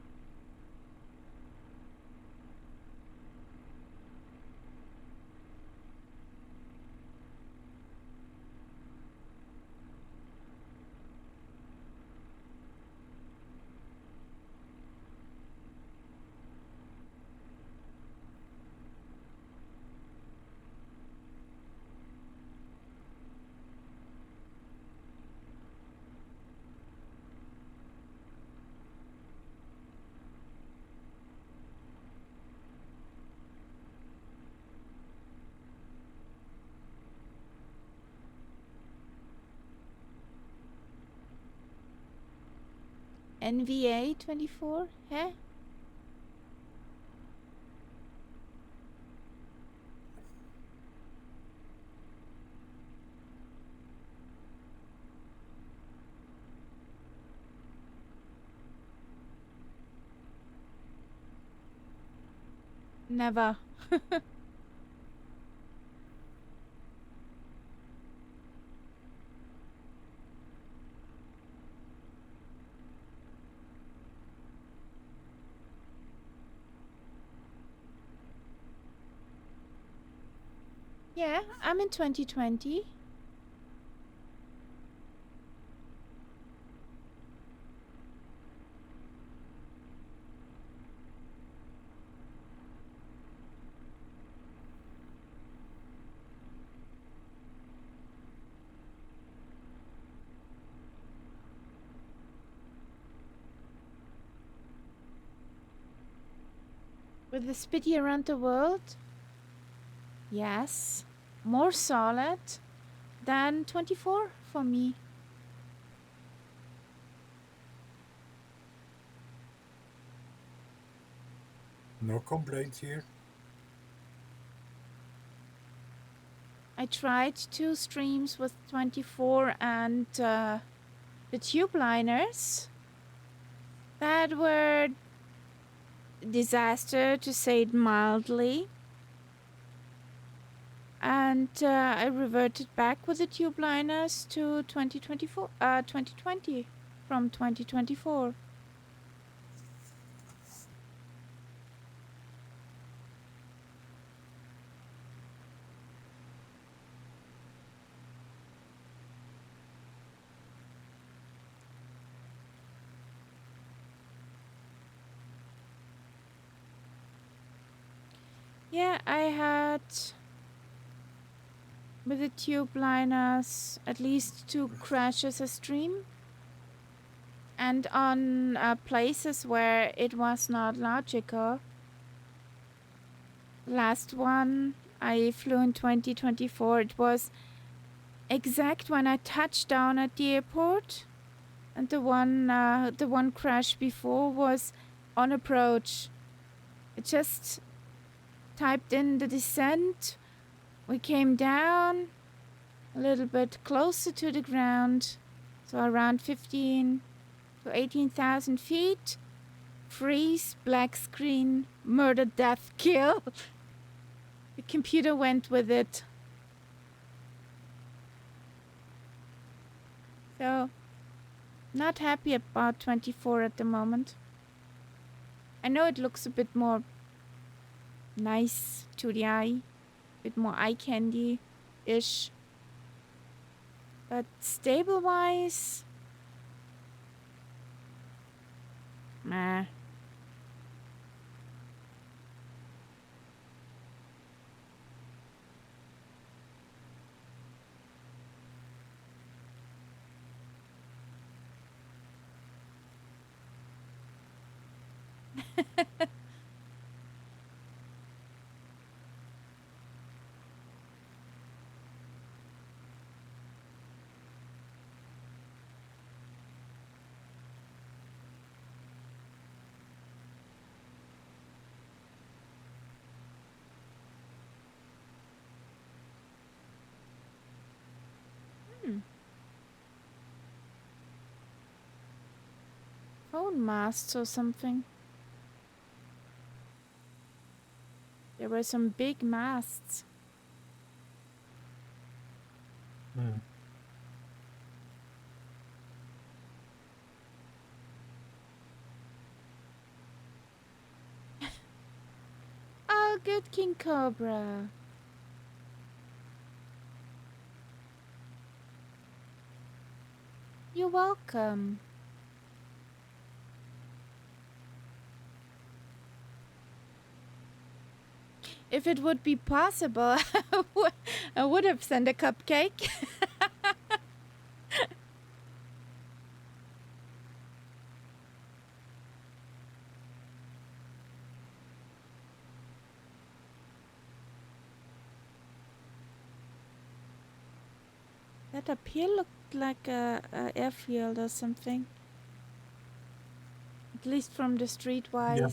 NVA 24? Huh? Never. Yeah, I'm in 2020. with the Spitty around the world. Yes, more solid than 24 for me. No complaints here. I tried 2 streams with 24 and the tube liners that were disaster, to say it mildly. And I reverted back with the tube liners to 2020 from 2024. Yeah, I had with the tube liners at least 2 crashes a stream. And on places where it was not logical. Last one I flew in 2024. It was exact when I touched down at the airport. And the one crash before was on approach. It just typed in the descent. We came down a little bit closer to the ground, so around 15 to 18,000 feet. Freeze, black screen, murder, death, kill. The computer went with it. So, not happy about 24 at the moment. I know it looks a bit more nice to the eye, a bit more eye candy-ish. But stable-wise, meh. Phone masts or something. There were some big masts. Oh, good King Cobra. You're welcome. If it would be possible, I would have sent a cupcake. That up here looked like a airfield or something. At least from the streetwise. Yeah.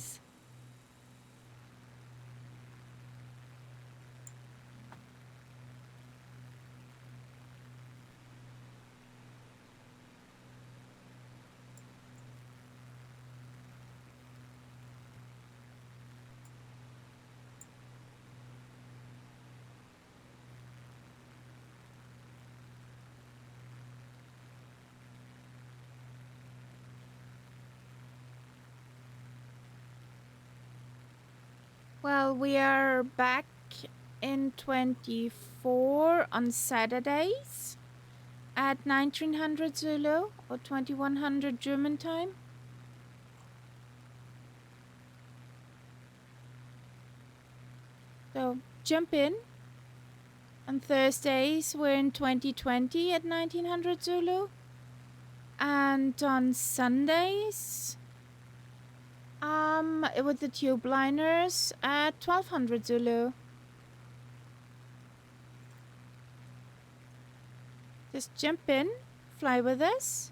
Well, we are back in 24 on Saturdays at 1900 Zulu or 2100 German time. So jump in. On Thursdays we're in 2020 at 1900 Zulu. And on Sundays With the tube liners at 1200 Zulu. Just jump in, fly with us.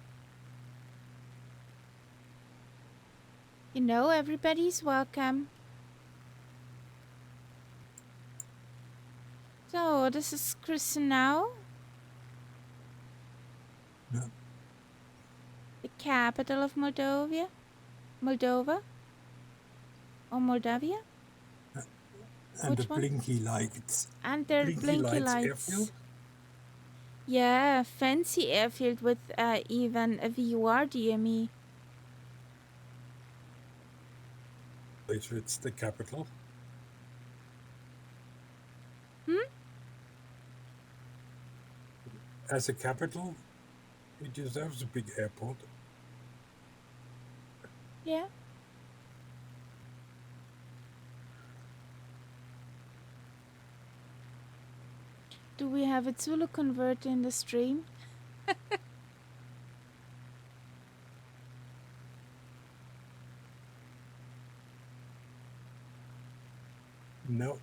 You know, everybody's welcome. So, this is Chris now. Yeah. The capital of Moldova. Moldova? Or Moldavia? And Which the one? blinky lights. And their blinky lights. Airfield? Yeah, fancy airfield with even a VUR DME. It's the capital. As a capital, it deserves a big airport. Yeah. Do we have a Zulu converter in the stream? No.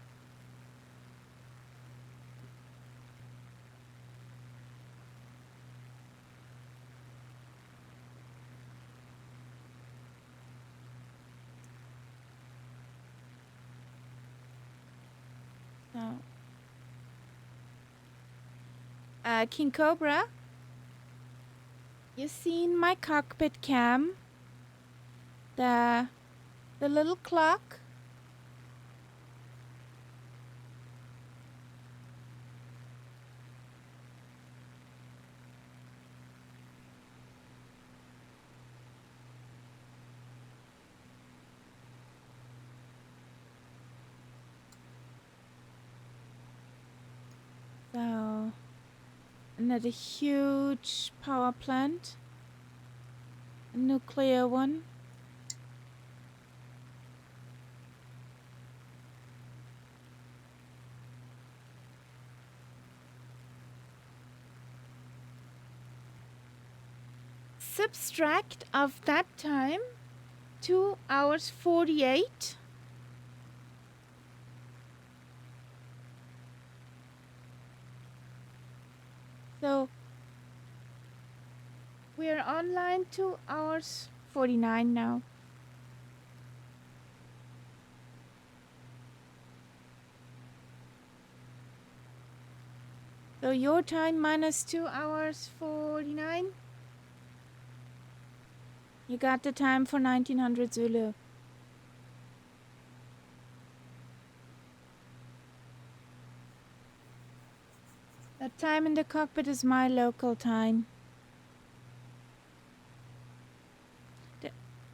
No. King Cobra, you seen my cockpit cam? The little clock? So, another huge power plant. A nuclear one. Subtract of that time 2 hours 48. So we're online 2 hours 49 now. So your time minus 2 hours 49. You got the time for 1900 Zulu. The time in the cockpit is my local time.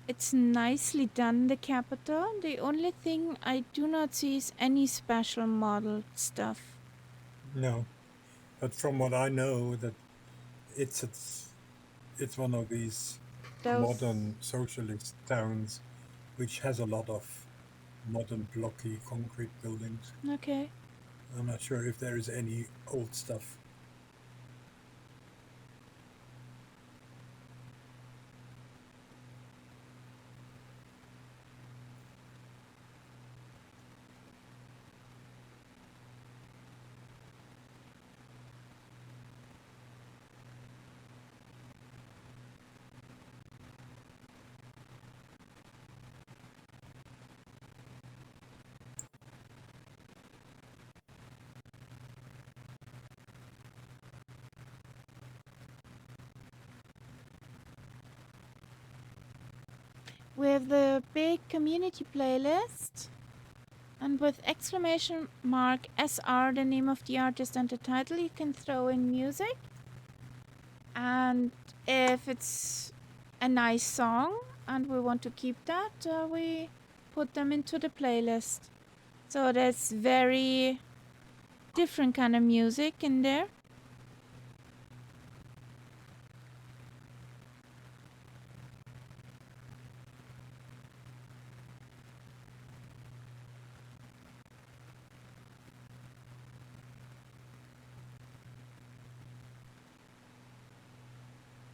It's nicely done, the capital. The only thing I do not see is any special model stuff. No. But from what I know, that it's one of these modern socialist towns which has a lot of modern blocky concrete buildings. Okay. I'm not sure if there is any old stuff. We have the big community playlist. And with exclamation mark SR, the name of the artist and the title, you can throw in music. And if it's a nice song and we want to keep that, we put them into the playlist. So there's very different kind of music in there.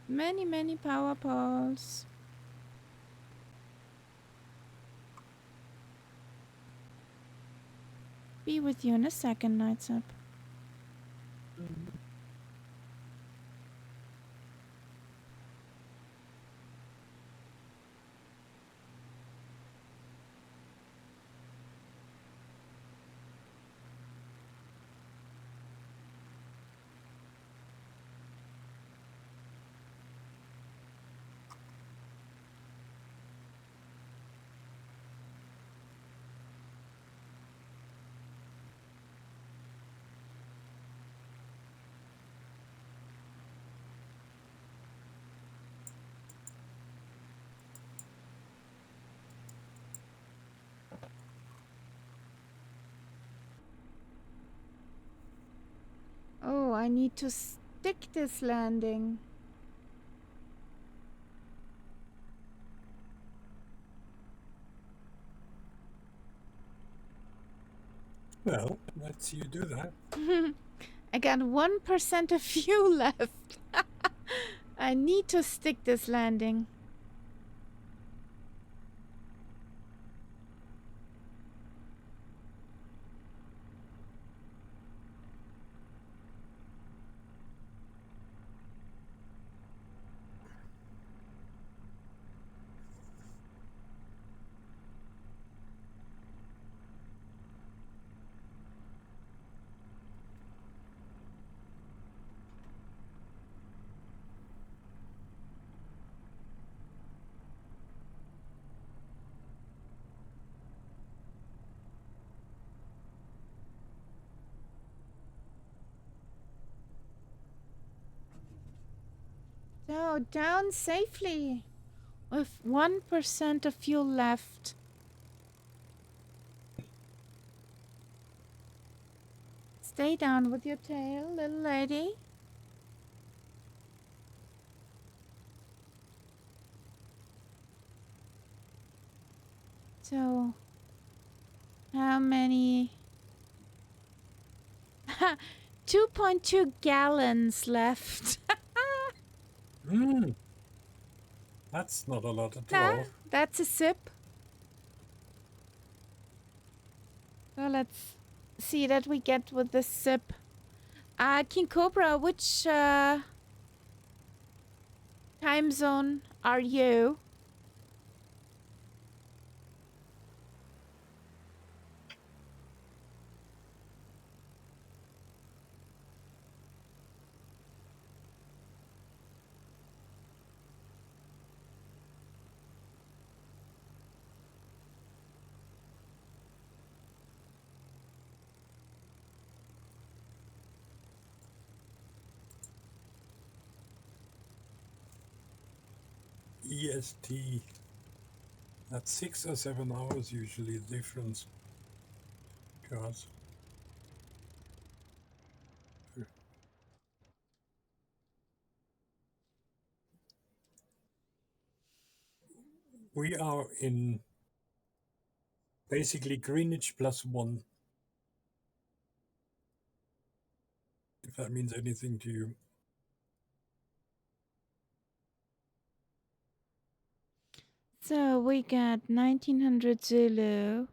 Many, many power poles. Be with you in a second, Nights Up. Oh, I need to stick this landing. Well, let's you do that. I got 1% of fuel left. I need to stick this landing. So down safely with 1% of fuel left. Stay down with your tail, little lady. So, how many? 2.2 gallons left. That's not a lot at Nah, all. that's a sip. So let's see that we get with this sip. King Cobra, which time zone are you? EST. That's 6 or 7 hours usually the difference. Because we are in basically Greenwich +1, if that means anything to you. So we got 1900 Zulu.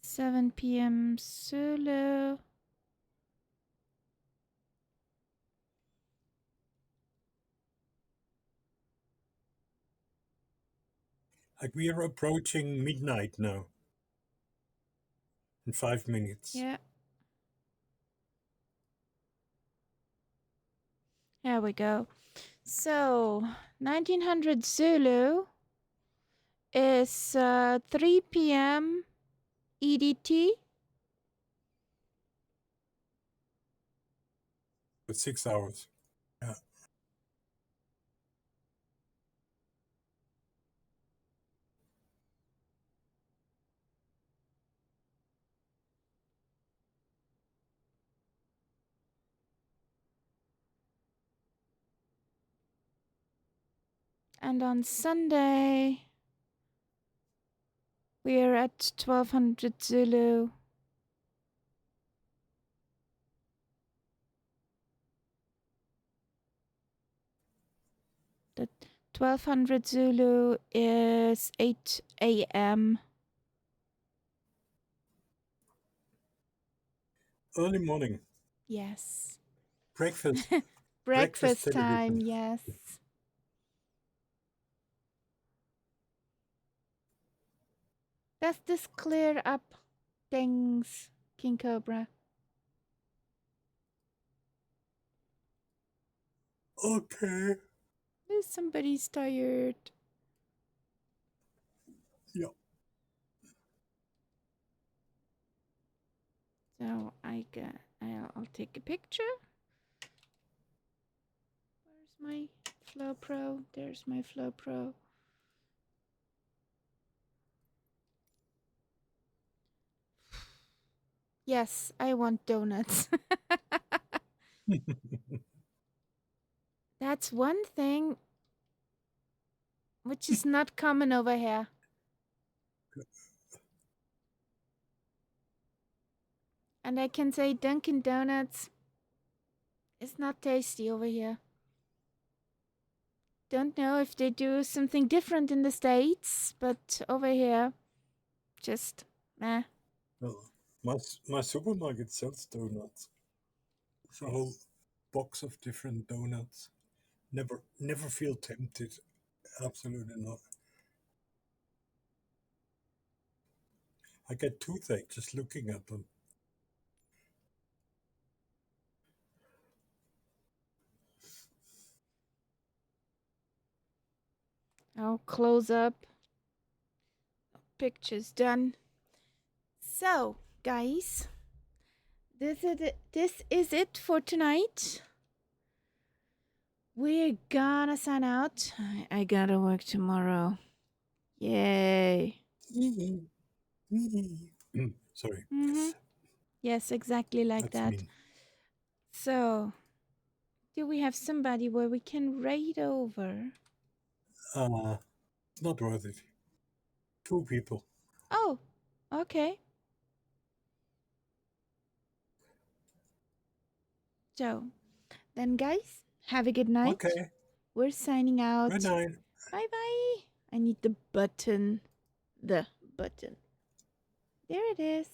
Seven PM Zulu. Like we are approaching midnight now. In 5 minutes. Yeah. There we go. So 1900 Zulu is 3 PM EDT. With 6 hours. Yeah. And on Sunday, we're at 1200 Zulu. The 1200 Zulu is 8 a.m. Early morning. Yes. Breakfast. Breakfast time, television. yes. Does this clear up things, King Cobra? Okay. Somebody's tired. Yeah. So I'll take a picture. Where's my Flow Pro? There's my Flow Pro. Yes, I want donuts. That's one thing which is not common over here. And I can say Dunkin' Donuts is not tasty over here. Don't know if they do something different in the States, but over here, just meh. Well, my supermarket sells donuts. It's a whole box of different donuts. Never feel tempted. Absolutely not. I get toothache just looking at them. I'll close up. Picture's done. So, guys, this is it for tonight. We're gonna sign out. I gotta work tomorrow. Yay. Sorry. Yes, exactly like That's that. mean. So, do we have somebody where we can raid over? It's not worth it. 2 people. Oh, okay. So, then, guys, have a good night. Okay. We're signing out. Good night. Bye bye. I need the button. The button. There it is.